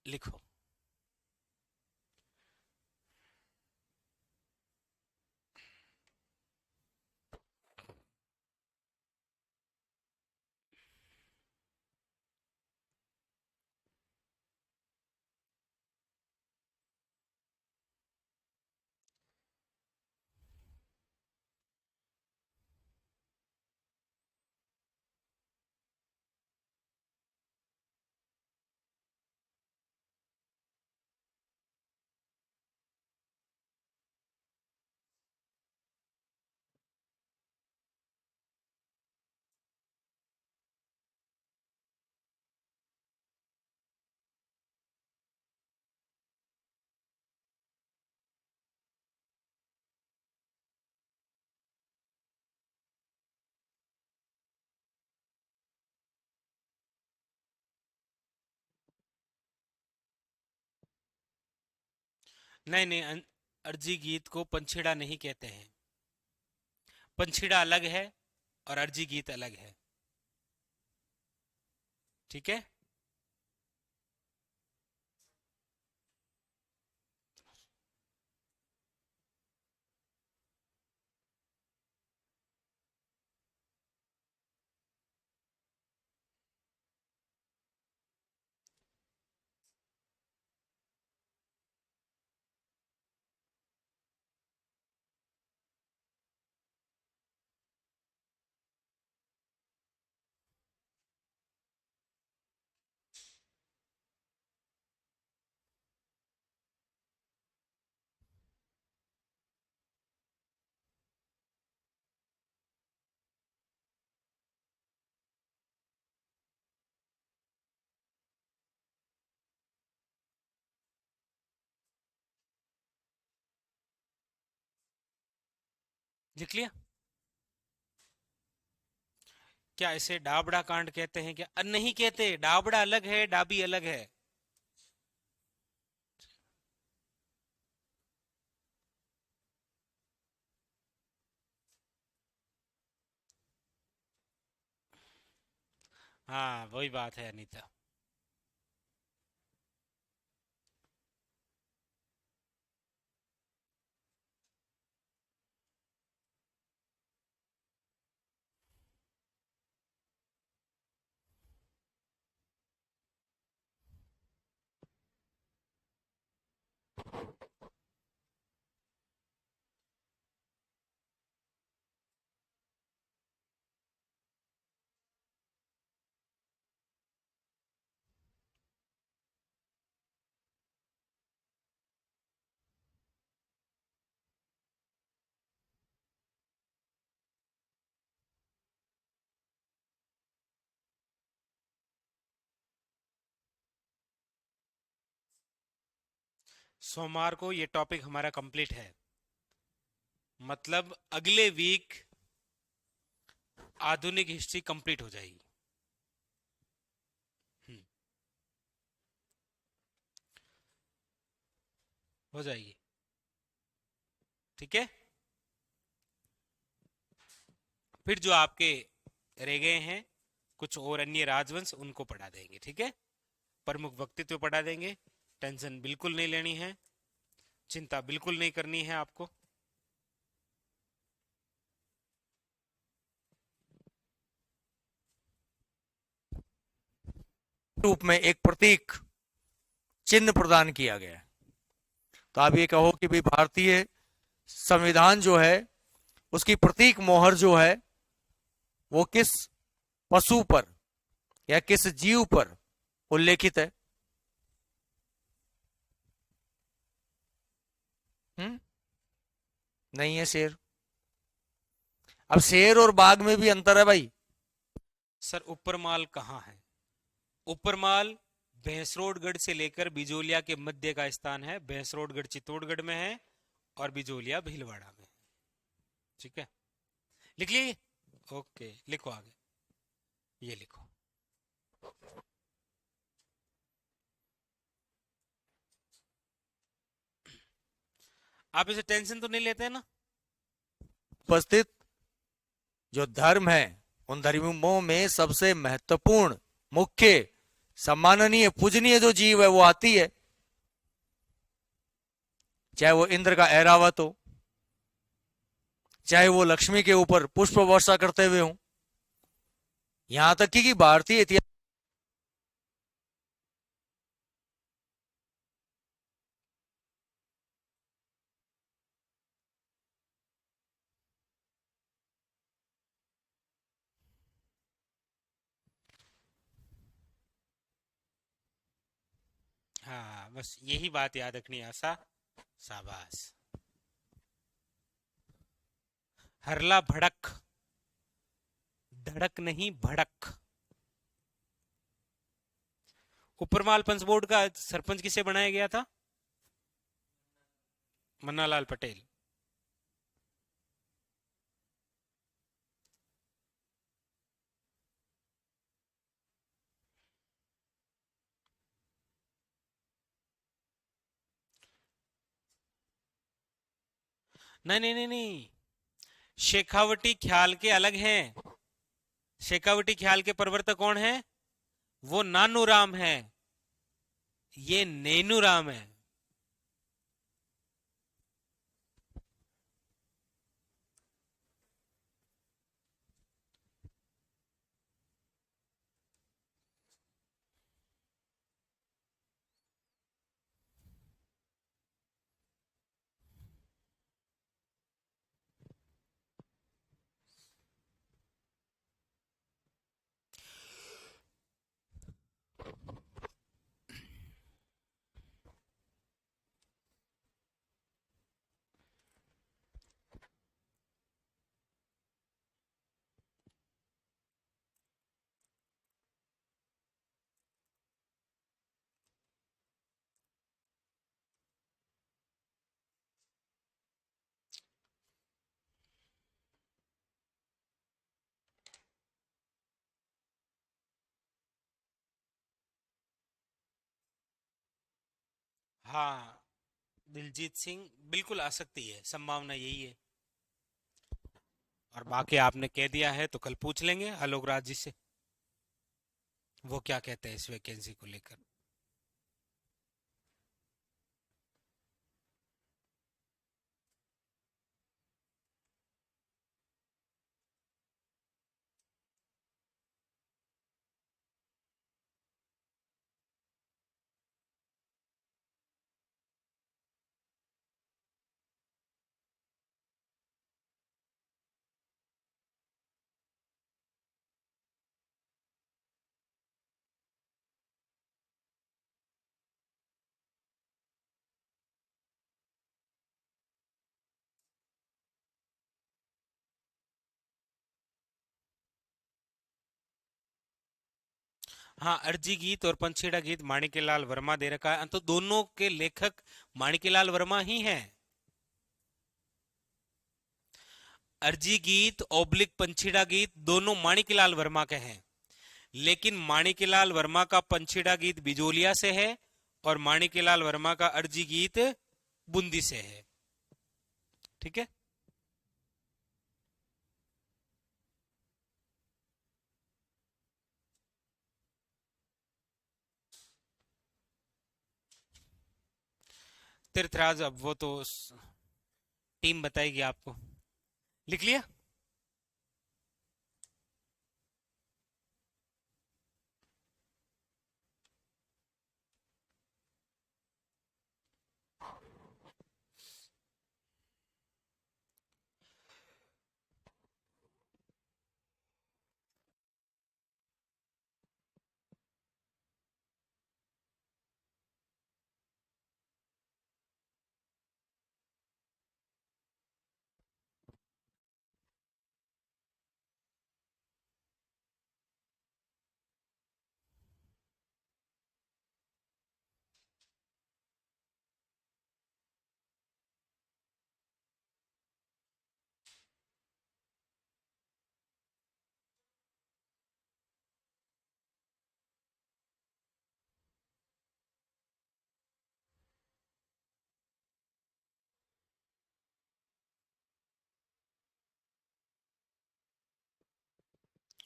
लिखो। नहीं नहीं, अर्जी गीत को पंछीड़ा नहीं कहते हैं। पंछीड़ा अलग है और अर्जी गीत अलग है, ठीक है? लिख लिया। क्या इसे डाबड़ा कांड कहते हैं क्या? नहीं कहते, डाबड़ा अलग है, डाबी अलग है। हाँ वही बात है अनीता। सोमवार को ये टॉपिक हमारा कंप्लीट है, मतलब अगले वीक आधुनिक हिस्ट्री कंप्लीट हो जाएगी। हम्म, हो जाएगी। ठीक है, फिर जो आपके रह गए हैं कुछ और अन्य राजवंश, उनको पढ़ा देंगे। ठीक है, प्रमुख व्यक्तित्व पढ़ा देंगे। टेंशन बिल्कुल नहीं लेनी है, चिंता बिल्कुल नहीं करनी है आपको। रूप में एक प्रतीक चिन्ह प्रदान किया गया है। तो आप ये कहो कि भाई भारतीय संविधान जो है उसकी प्रतीक मोहर जो है वो किस पशु पर या किस जीव पर उल्लेखित है? हम्म, नहीं है शेर। अब शेर और बाघ में भी अंतर है भाई। सर उपरमाल कहाँ है? उपरमाल भैंसरोडगढ़ से लेकर बिजोलिया के मध्य का स्थान है। भैंसरोडगढ़ चित्तौड़गढ़ में है और बिजोलिया भीलवाड़ा में है। ठीक है, लिख लिए? ओके, लिखो आगे, ये लिखो। आप इसे टेंशन तो नहीं लेते हैं ना? उपस्थित जो धर्म है उन धर्मों में सबसे महत्वपूर्ण, मुख्य, सम्माननीय, पूजनीय जो जीव है वो आती है, चाहे वो इंद्र का ऐरावत हो, चाहे वो लक्ष्मी के ऊपर पुष्प वर्षा करते हुए हो, यहां तक कि भारतीय इतिहास। हाँ बस यही बात याद रखनी है आशा। शाबाश। हरला भड़क, धड़क नहीं भड़क। उपरमाल पंच बोर्ड का सरपंच किसे बनाया गया था? मन्नालाल पटेल। नहीं नहीं नहीं नहीं, शेखावटी ख्याल के अलग हैं। शेखावटी ख्याल के प्रवर्तक कौन है? वो नानू राम है, ये नैनू राम है। हाँ, दिलजीत सिंह बिल्कुल आ सकती है, संभावना यही है। और बाकी आपने कह दिया है तो कल पूछ लेंगे आलोक राज जी से, वो क्या कहते हैं इस वैकेंसी को लेकर। हाँ, अर्जी गीत और पंछीड़ा गीत माणिक्यलाल वर्मा दे रखा है, तो दोनों के लेखक माणिक्यलाल वर्मा ही हैं। अर्जी गीत ओब्लिक पंछीड़ा गीत दोनों माणिक्यलाल वर्मा के हैं, लेकिन माणिक्यलाल वर्मा का पंछीड़ा गीत बिजोलिया से है और माणिक्यलाल वर्मा का अर्जी गीत बूंदी से है। ठीक है। तीर्थराज, अब वो तो टीम बताएगी आपको। लिख लिया।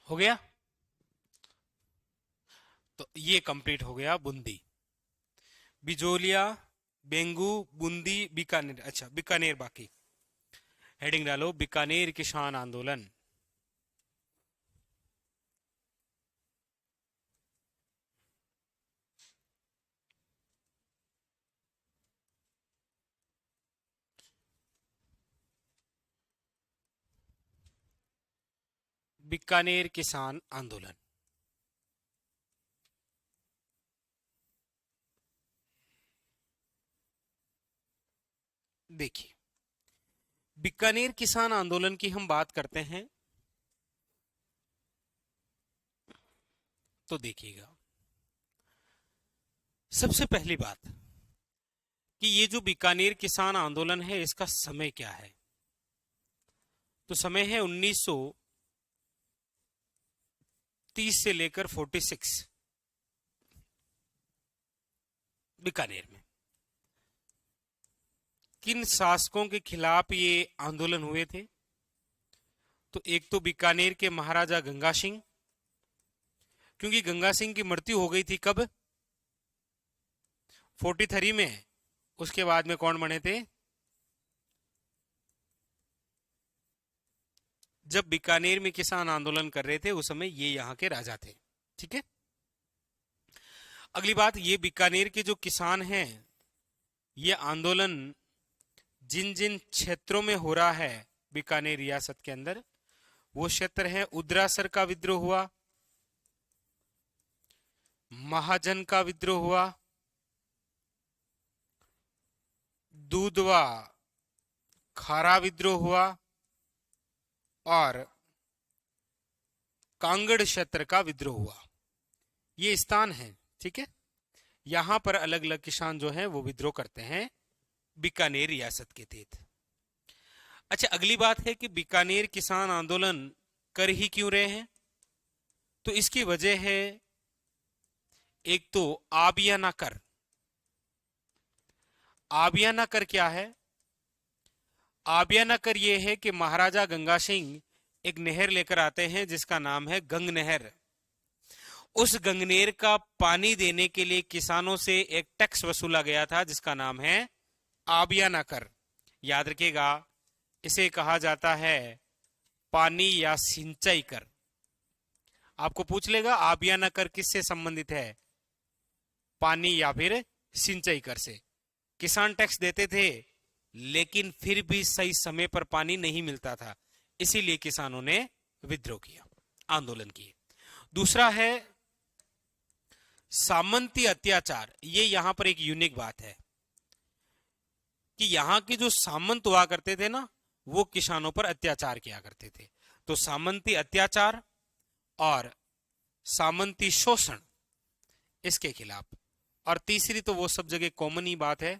हो गया। तो ये कंप्लीट हो गया बूंदी, बिजोलिया, बेंगू, बूंदी, बीकानेर। अच्छा, बीकानेर बाकी। हेडिंग डालो बीकानेर किसान आंदोलन। बीकानेर किसान आंदोलन। देखिए, बीकानेर किसान आंदोलन की हम बात करते हैं तो देखिएगा, सबसे पहली बात कि ये जो बीकानेर किसान आंदोलन है इसका समय क्या है। तो समय है 1930 से लेकर 46 बीकानेर में। किन शासकों के खिलाफ ये आंदोलन हुए थे? तो एक तो बीकानेर के महाराजा गंगा सिंह, क्योंकि गंगा सिंह की मृत्यु हो गई थी कब? 43 में। उसके बाद में कौन बने थे? जब बीकानेर में किसान आंदोलन कर रहे थे उस समय ये यहां के राजा थे। ठीक है। अगली बात, ये बीकानेर के जो किसान हैं, ये आंदोलन जिन जिन क्षेत्रों में हो रहा है बीकानेर रियासत के अंदर, वो क्षेत्र है उद्रासर का विद्रोह हुआ, महाजन का विद्रोह हुआ, दूधवा खारा विद्रोह हुआ और कांगड़ क्षेत्र का विद्रोह हुआ। ये स्थान है। ठीक है। यहां पर अलग अलग किसान जो हैं वो विद्रोह करते हैं बीकानेर रियासत के तहत। अच्छा, अगली बात है कि बीकानेर किसान आंदोलन कर ही क्यों रहे हैं? तो इसकी वजह है, एक तो आप या ना कर, आबियाना कर क्या है? आबियाना कर ये है कि महाराजा गंगा सिंह एक नहर लेकर आते हैं जिसका नाम है गंग नहर। उस गंगनेर का पानी देने के लिए किसानों से एक टैक्स वसूला गया था जिसका नाम है आबियाना कर। याद रखिएगा, इसे कहा जाता है पानी या सिंचाई कर। आपको पूछ लेगा आबियाना कर किससे संबंधित है, पानी या फिर सिंचाई कर से। किसान टैक्स देते थे लेकिन फिर भी सही समय पर पानी नहीं मिलता था, इसीलिए किसानों ने विद्रोह किया, आंदोलन किए। दूसरा है सामंती अत्याचार। ये यहां पर एक यूनिक बात है कि यहां के जो सामंत हुआ करते थे ना, वो किसानों पर अत्याचार किया करते थे। तो सामंती अत्याचार और सामंती शोषण, इसके खिलाफ। और तीसरी तो वो सब जगह कॉमन ही बात है,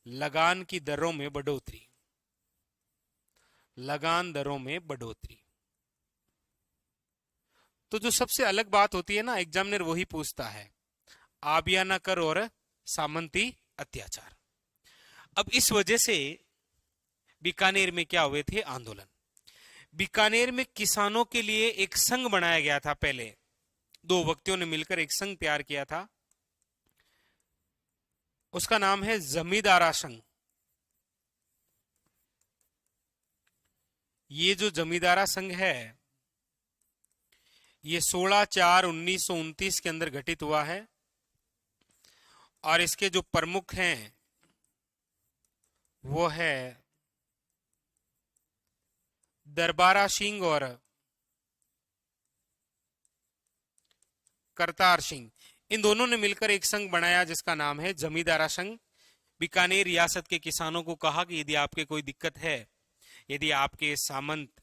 लगान की दरों में बढ़ोतरी। लगान दरों में बढ़ोतरी। तो जो सबसे अलग बात होती है ना, एग्जामिनर वही पूछता है, आबियाना कर और सामंती अत्याचार। अब इस वजह से बीकानेर में क्या हुए थे आंदोलन। बीकानेर में किसानों के लिए एक संघ बनाया गया था। पहले दो व्यक्तियों ने मिलकर एक संघ तैयार किया था, उसका नाम है जमींदारा संघ। ये जो जमींदारा संघ है ये 16/4/1929 के अंदर गठित हुआ है और इसके जो प्रमुख हैं वो है दरबारा सिंह और करतार सिंह। इन दोनों ने मिलकर एक संघ बनाया जिसका नाम है जमींदारा संघ। बीकानेर रियासत के किसानों को कहा कि यदि आपके कोई दिक्कत है, यदि आपके सामंत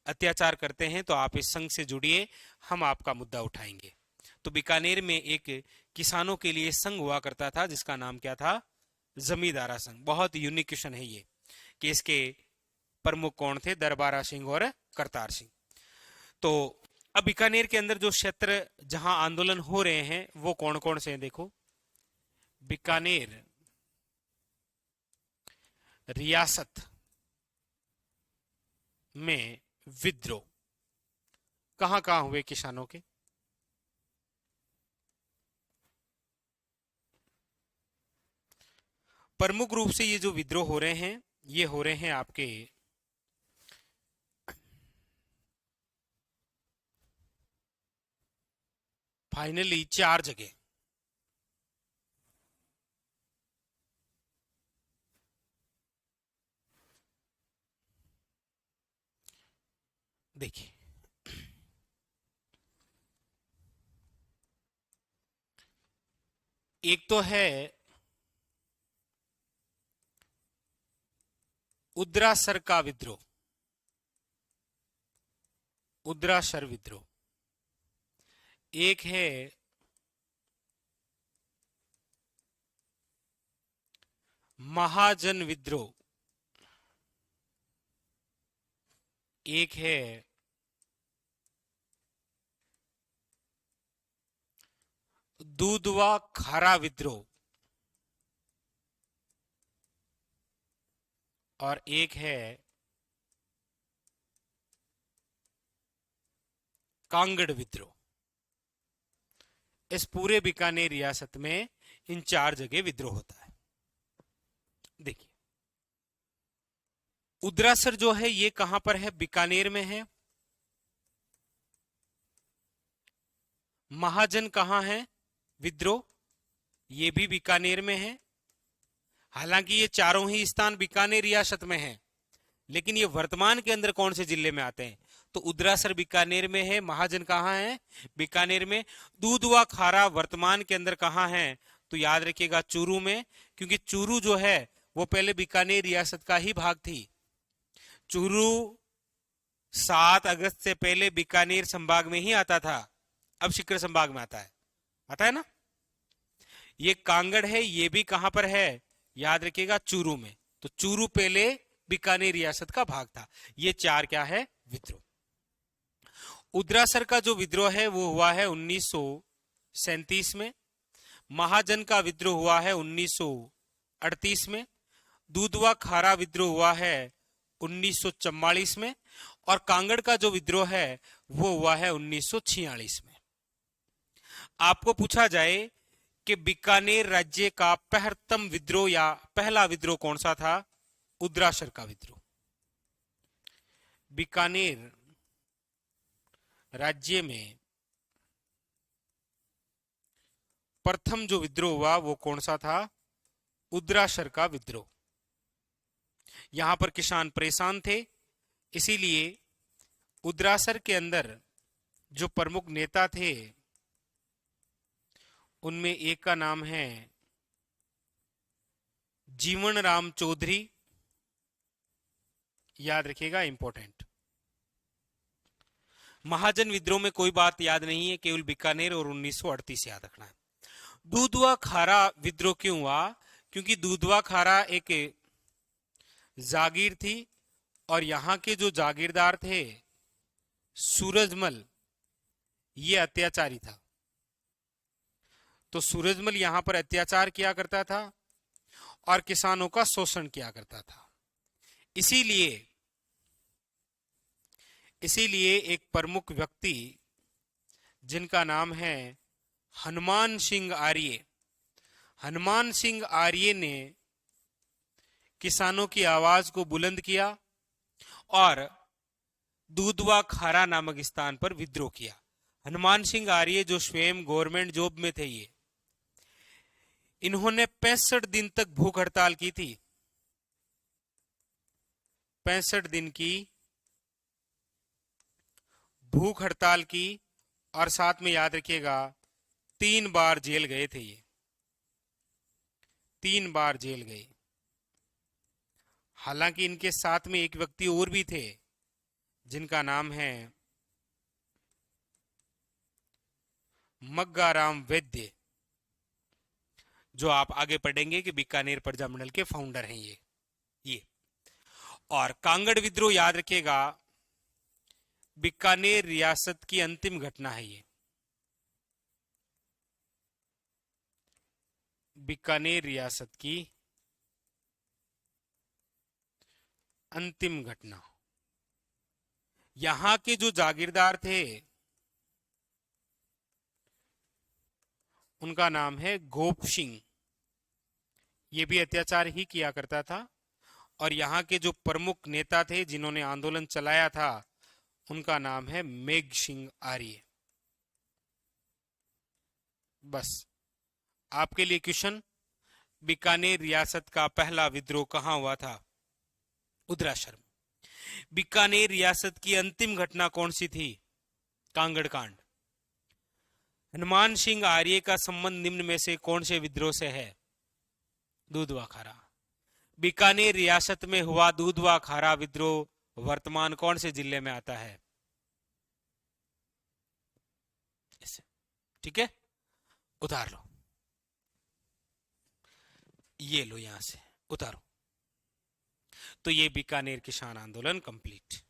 अत्याचार करते हैं तो आप इस संघ से जुड़िए, हम आपका मुद्दा उठाएंगे। तो बीकानेर में एक किसानों के लिए संघ हुआ करता था जिसका नाम क्या था, जमींदारा संघ। बहुत यूनिक क्वेश्चन है ये कि इसके प्रमुख कौन थे, दरबारा सिंह और करतार सिंह। तो अब बीकानेर के अंदर जो क्षेत्र जहां आंदोलन हो रहे हैं वो कौन कौन से हैं देखो। बीकानेर रियासत में विद्रोह कहां कहां हुए किसानों के, प्रमुख रूप से ये जो विद्रोह हो रहे हैं ये हो रहे हैं आपके फाइनली 4 जगह। देखिए एक तो है उद्रासर का विद्रोह, उद्रासर विद्रोह। एक है महाजन विद्रोह। एक है दूधवा खारा विद्रोह और एक है कांगड़ विद्रोह। इस पूरे बीकानेर रियासत में इन 4 जगह विद्रोह होता है। देखिए उद्रासर जो है ये कहां पर है, बीकानेर में है। महाजन कहां है विद्रोह, ये भी बीकानेर में है। हालांकि ये चारों ही स्थान बीकानेर रियासत में है, लेकिन ये वर्तमान के अंदर कौन से जिले में आते हैं, तो उद्रासर बीकानेर में है, महाजन कहां है बीकानेर में, दूधवा खारा वर्तमान के अंदर कहां है, तो याद रखिएगा चूरू में, क्योंकि चूरू जो है वो पहले बीकानेर रियासत का ही भाग थी। चूरू 7 अगस्त से पहले बीकानेर संभाग में ही आता था, अब शिकर संभाग में आता है ना। ये कांगड़ है, ये भी कहां पर है, याद रखिएगा चूरू में। तो चूरू पहले बीकानेर रियासत का भाग था। ये 4 क्या है विद्रोह। उद्रासर का जो विद्रोह है वो हुआ है 1937 में। महाजन का विद्रोह हुआ है 1938 में। दूधवा खारा विद्रोह हुआ है 1944 में, और कांगड़ का जो विद्रोह है वो हुआ है 1946 में। आपको पूछा जाए कि बीकानेर राज्य का प्रथम विद्रोह या पहला विद्रोह कौन सा था? उद्राशर का विद्रोह। बीकानेर राज्य में प्रथम जो विद्रोह हुआ वो कौन सा था? उद्राशर का विद्रोह। यहां पर किसान परेशान थे, इसीलिए उद्रासर के अंदर जो प्रमुख नेता थे उनमें एक का नाम है जीवन राम चौधरी। याद रखिएगा, इंपॉर्टेंट। महाजन विद्रोह में कोई बात याद नहीं है, केवल बीकानेर और 1938 याद रखना है। दूधवा खारा विद्रोह क्यों हुआ? क्योंकि दूधवा खारा एक जागीर थी और यहां के जो जागीरदार थे सूरजमल, ये अत्याचारी था। तो सूरजमल यहां पर अत्याचार किया करता था और किसानों का शोषण किया करता था। इसीलिए एक प्रमुख व्यक्ति जिनका नाम है हनुमान सिंह आर्य, हनुमान सिंह आर्य ने किसानों की आवाज को बुलंद किया और दूधवा खारा नामक स्थान पर विद्रोह किया। हनुमान सिंह आर्य जो स्वयं गवर्नमेंट जॉब में थे, इन्होंने 65 दिन तक भूख हड़ताल की थी। 65 दिन की भूख हड़ताल की और साथ में याद रखिएगा 3 बार जेल गए थे। ये 3 बार जेल गए। हालांकि इनके साथ में एक व्यक्ति और भी थे जिनका नाम है मग्गाराम वैद्य, जो आप आगे पढ़ेंगे कि बीकानेर प्रजामंडल के फाउंडर हैं ये। और कांगड़ विद्रोह याद रखिएगा, बीकानेर रियासत की अंतिम घटना है ये। बीकानेर रियासत की अंतिम घटना। यहां के जो जागीरदार थे उनका नाम है गोप सिंह। ये भी अत्याचार ही किया करता था। और यहां के जो प्रमुख नेता थे जिन्होंने आंदोलन चलाया था उनका नाम है मेघ सिंह आर्य। बस आपके लिए क्वेश्चन, बीकानेर रियासत का पहला विद्रोह कहां हुआ था? उद्राशर में। बीकानेर रियासत की अंतिम घटना कौन सी थी? कांगड़ कांड। हनुमान सिंह आर्य का संबंध निम्न में से कौन से विद्रोह से है? दूधवा खारा। बीकानेर रियासत में हुआ दूधवा खारा विद्रोह वर्तमान कौन से जिले में आता है? ठीक है, उतार लो, ये लो, यहां से उतारो। तो ये बीकानेर किसान आंदोलन कंप्लीट।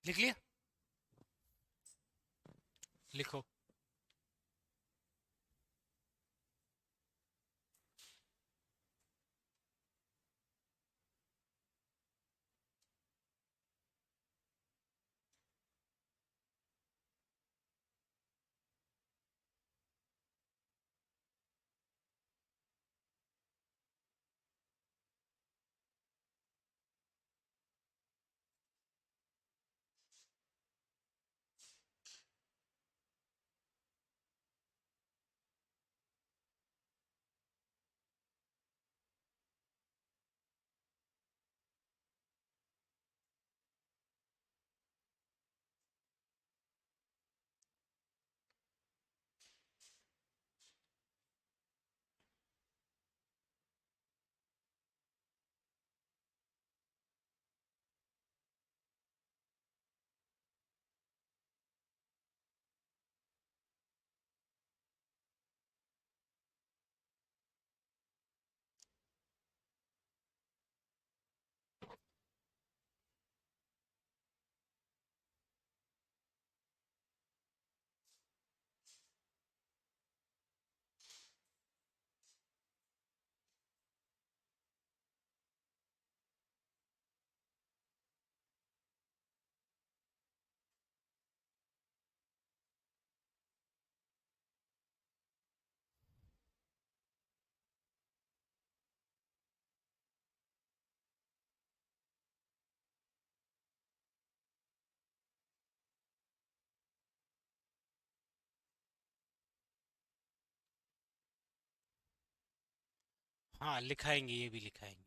लिख लिया? लिखो। हाँ, लिखाएंगे, ये भी लिखाएंगे।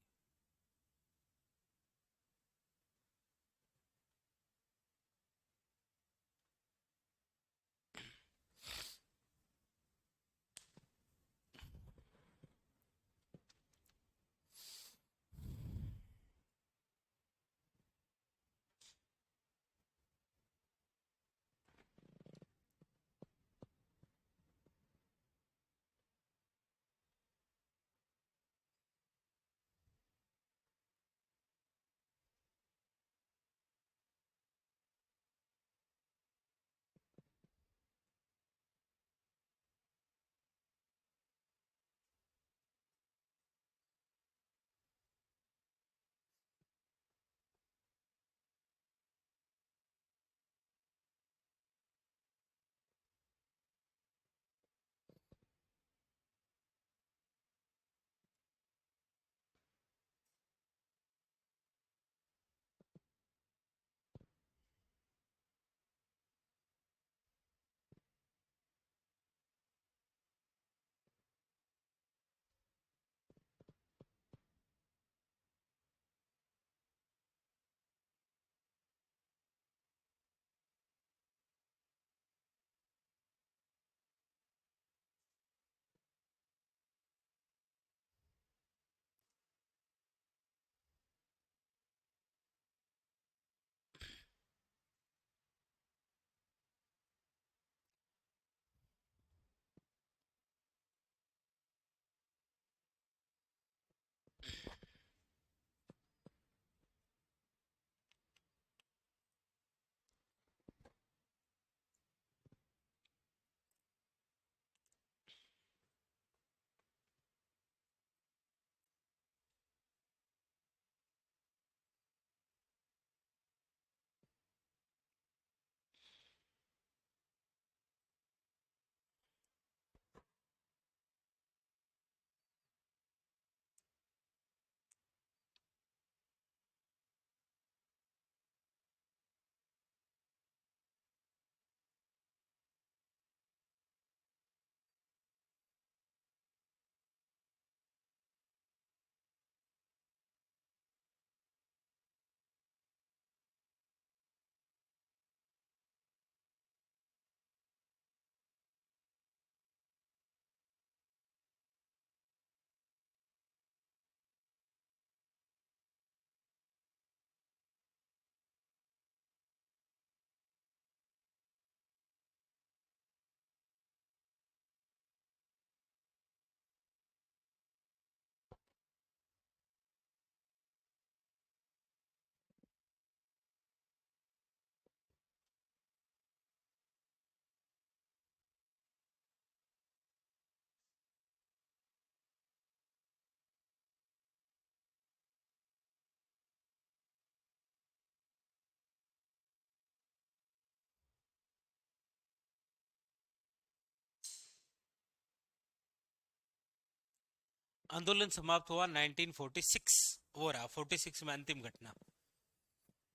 आंदोलन समाप्त हुआ 1946। वो रहा 46 में अंतिम घटना,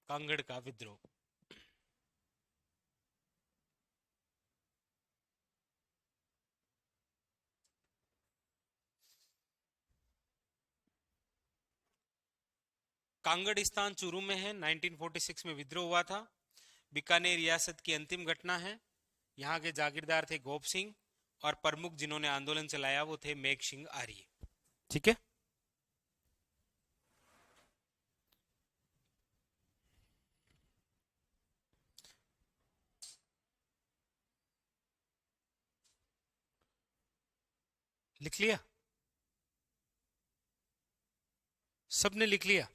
कांगड़ का विद्रोह। कांगड़ स्थान चूरू में है। 1946 में विद्रोह हुआ था। बीकानेर रियासत की अंतिम घटना है। यहाँ के जागीरदार थे गोप सिंह और प्रमुख जिन्होंने आंदोलन चलाया वो थे मेघ सिंह आर्य। ठीक है। लिख लिया? सबने लिख लिया?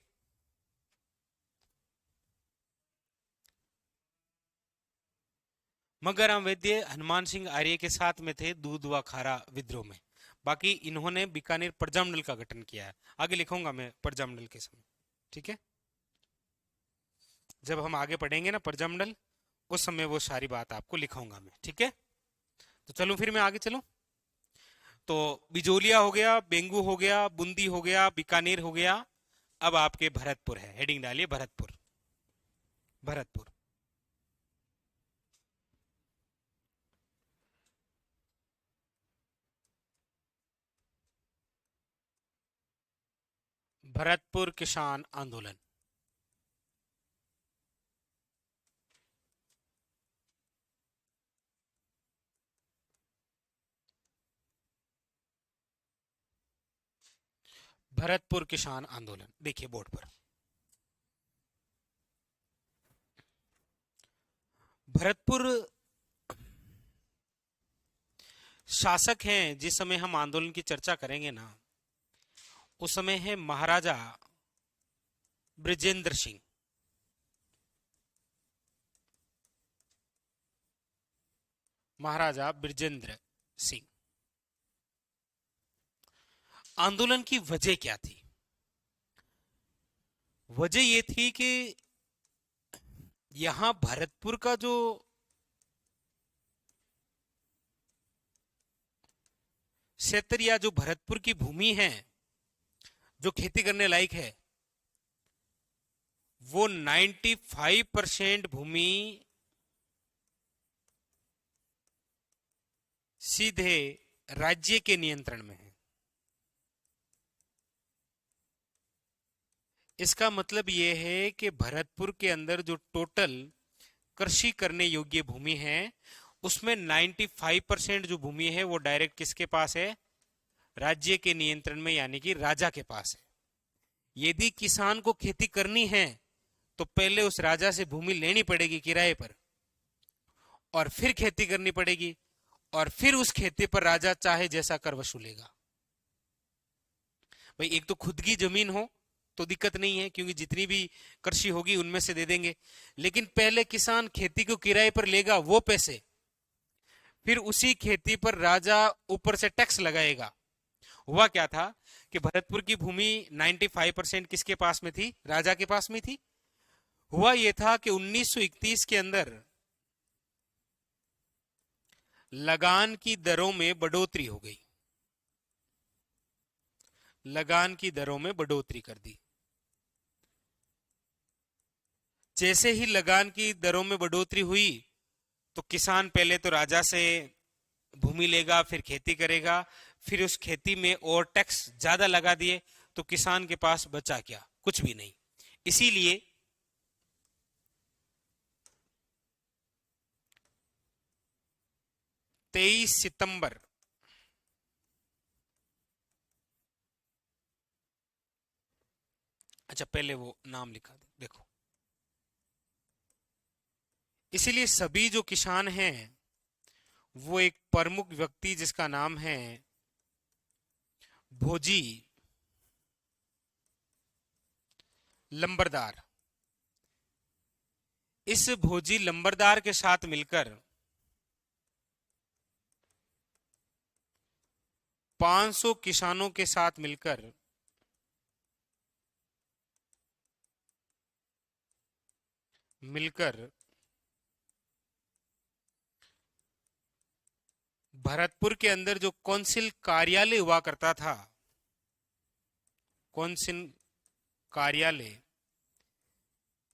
मगराम वैद्य हनुमान सिंह आर्य के साथ में थे दूधवा खारा विद्रोह में। बाकी इन्होंने बीकानेर प्रजामंडल का गठन किया है। आगे लिखूंगा मैं प्रजामंडल के समय। ठीक है, जब हम आगे पढ़ेंगे ना प्रजामंडल, उस समय वो सारी बात आपको लिखाऊंगा मैं। ठीक है, तो चलो फिर मैं आगे चलूं। तो बिजोलिया हो गया, बेंगू हो गया, बूंदी हो गया, बीकानेर हो गया। अब आपके भरतपुर है। हेडिंग डालिए भरतपुर। भरतपुर भरतपुर किसान आंदोलन। भरतपुर किसान आंदोलन देखिए बोर्ड पर। भरतपुर शासक हैं जिस समय हम आंदोलन की चर्चा करेंगे ना, उस समय है महाराजा बृजेंद्र सिंह। महाराजा बृजेंद्र सिंह। आंदोलन की वजह क्या थी? वजह यह थी कि यहां भरतपुर का जो क्षेत्र या जो भरतपुर की भूमि है जो खेती करने लायक है, वो 95% भूमि सीधे राज्य के नियंत्रण में है। इसका मतलब यह है कि भरतपुर के अंदर जो टोटल कृषि करने योग्य भूमि है उसमें 95% जो भूमि है वो डायरेक्ट किसके पास है? राज्य के नियंत्रण में, यानी कि राजा के पास है। यदि किसान को खेती करनी है तो पहले उस राजा से भूमि लेनी पड़ेगी किराए पर, और फिर खेती करनी पड़ेगी, और फिर उस खेती पर राजा चाहे जैसा कर वसूलेगा। भाई एक तो खुद की जमीन हो तो दिक्कत नहीं है, क्योंकि जितनी भी कृषि होगी उनमें से दे देंगे। लेकिन पहले किसान खेती को किराए पर लेगा वो पैसे, फिर उसी खेती पर राजा ऊपर से टैक्स लगाएगा। हुआ क्या था कि भरतपुर की भूमि 95% किसके पास में थी? राजा के पास में थी। हुआ यह था कि 1931 के अंदर लगान की दरों में बढ़ोतरी हो गई। लगान की दरों में बढ़ोतरी कर दी। जैसे ही लगान की दरों में बढ़ोतरी हुई तो किसान पहले तो राजा से भूमि लेगा, फिर खेती करेगा, फिर उस खेती में और टैक्स ज्यादा लगा दिए तो किसान के पास बचा क्या? कुछ भी नहीं। इसीलिए 23 सितंबर पहले वो नाम लिखा दे, देखो। इसीलिए सभी जो किसान हैं वो एक प्रमुख व्यक्ति जिसका नाम है भोजी लंबरदार, इस भोजी लंबरदार के साथ मिलकर 500 किसानों के साथ मिलकर भरतपुर के अंदर जो कौंसिल कार्यालय हुआ करता था कौंसिल कार्यालय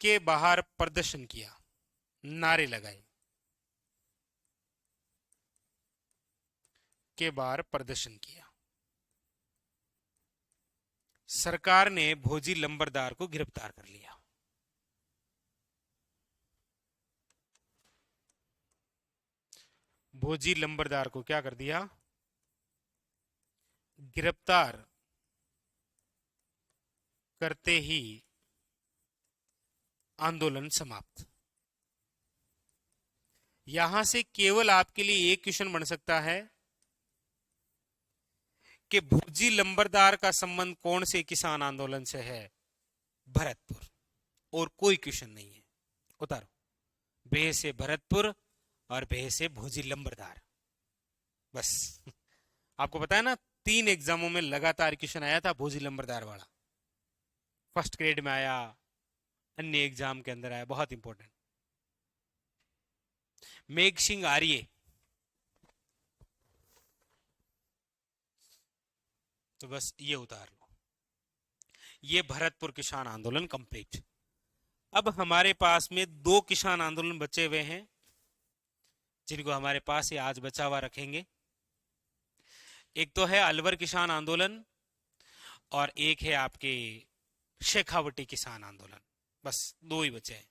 के बाहर प्रदर्शन किया, नारे लगाए, के बाहर प्रदर्शन किया। सरकार ने भोजी लंबरदार को गिरफ्तार कर लिया। भोजी लंबरदार को क्या कर दिया? गिरफ्तार करते ही आंदोलन समाप्त। यहां से केवल आपके लिए एक क्वेश्चन बन सकता है कि भोजी लंबरदार का संबंध कौन से किसान आंदोलन से है? भरतपुर। और कोई क्वेश्चन नहीं है। उतारो। बे से भरतपुर और बे से भोजी लंबरदार, बस। आपको पता है ना, 3 एग्जामों में लगातार क्वेश्चन आया था भोजी लंबरदार वाला। फर्स्ट ग्रेड में आया, अन्य एग्जाम के अंदर आया, बहुत इंपॉर्टेंट। मेघ सिंह आर्य, तो बस ये उतार लो। ये भरतपुर किसान आंदोलन कंप्लीट। अब हमारे पास में 2 किसान आंदोलन बचे हुए हैं, जिनको हमारे पास ये आज बचा हुआ रखेंगे। एक तो है अलवर किसान आंदोलन और एक है आपके शेखावटी किसान आंदोलन। बस 2 ही बचे हैं।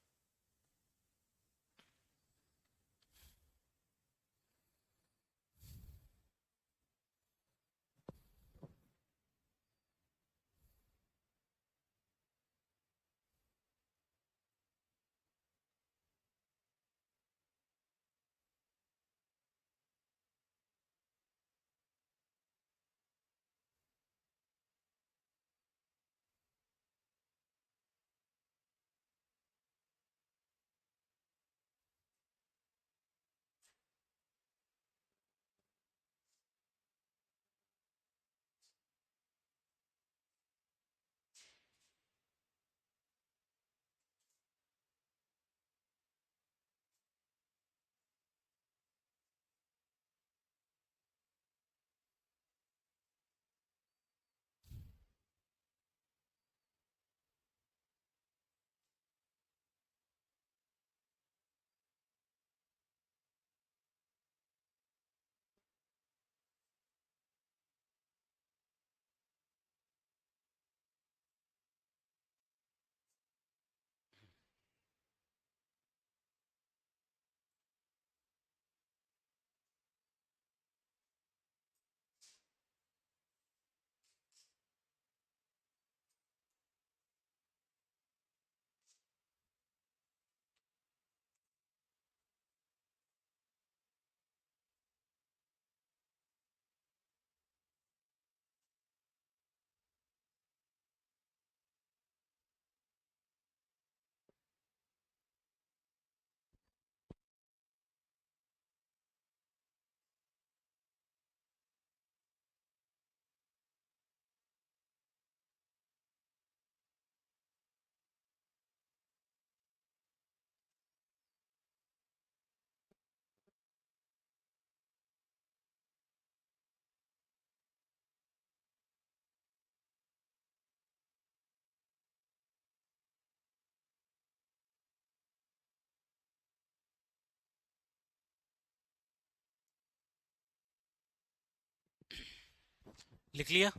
लिख लिया?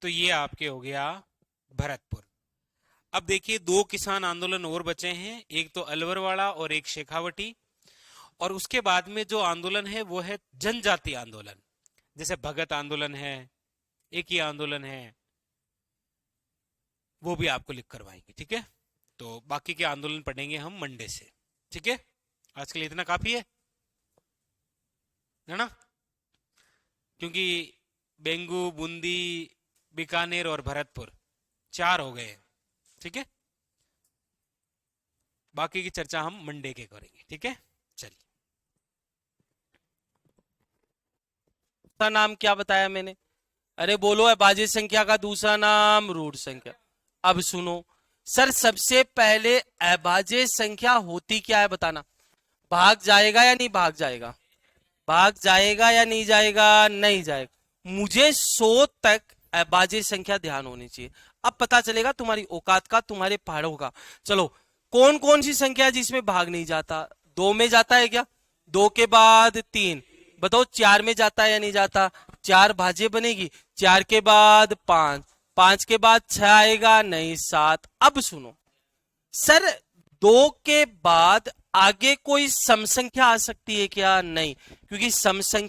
तो ये आपके हो गया भरतपुर। अब देखिए 2 किसान आंदोलन और बचे हैं, एक तो अलवर वाला और एक शेखावटी। और उसके बाद में जो आंदोलन है वो है जनजाति आंदोलन, जैसे भगत आंदोलन है, एक ही आंदोलन है, वो भी आपको लिख करवाएंगे। ठीक है, तो बाकी के आंदोलन पढ़ेंगे हम मंडे से। ठीक है, आज के लिए इतना काफी है ना? क्योंकि बेंगू, बूंदी, बीकानेर और भरतपुर 4 हो गए। ठीक है, बाकी की चर्चा हम मंडे के करेंगे। ठीक है, चलिए। का नाम क्या बताया मैंने? अरे बोलो, अभाज्य संख्या का दूसरा नाम रूट संख्या। अब सुनो सर, सबसे पहले अभाज्य संख्या होती क्या है बताना। भाग जाएगा या नहीं भाग जाएगा? भाग जाएगा या नहीं जाएगा? नहीं जाएगा। मुझे 100 तक अभाज्य संख्या ध्यान होनी चाहिए। अब पता चलेगा तुम्हारी औकात का, तुम्हारे पहाड़ों का। चलो, कौन कौन सी संख्या है जिसमें भाग नहीं जाता? 2 में जाता है क्या? 2 के बाद 3, बताओ 4 में जाता है या नहीं जाता? 4 भाज्य बनेगी। 4 के बाद 5, 5 के बाद 6 आएगा, नहीं 7। अब सुनो सर, 2 के बाद आगे कोई सम संख्या आ सकती है क्या? नहीं, क्योंकि सम संख्या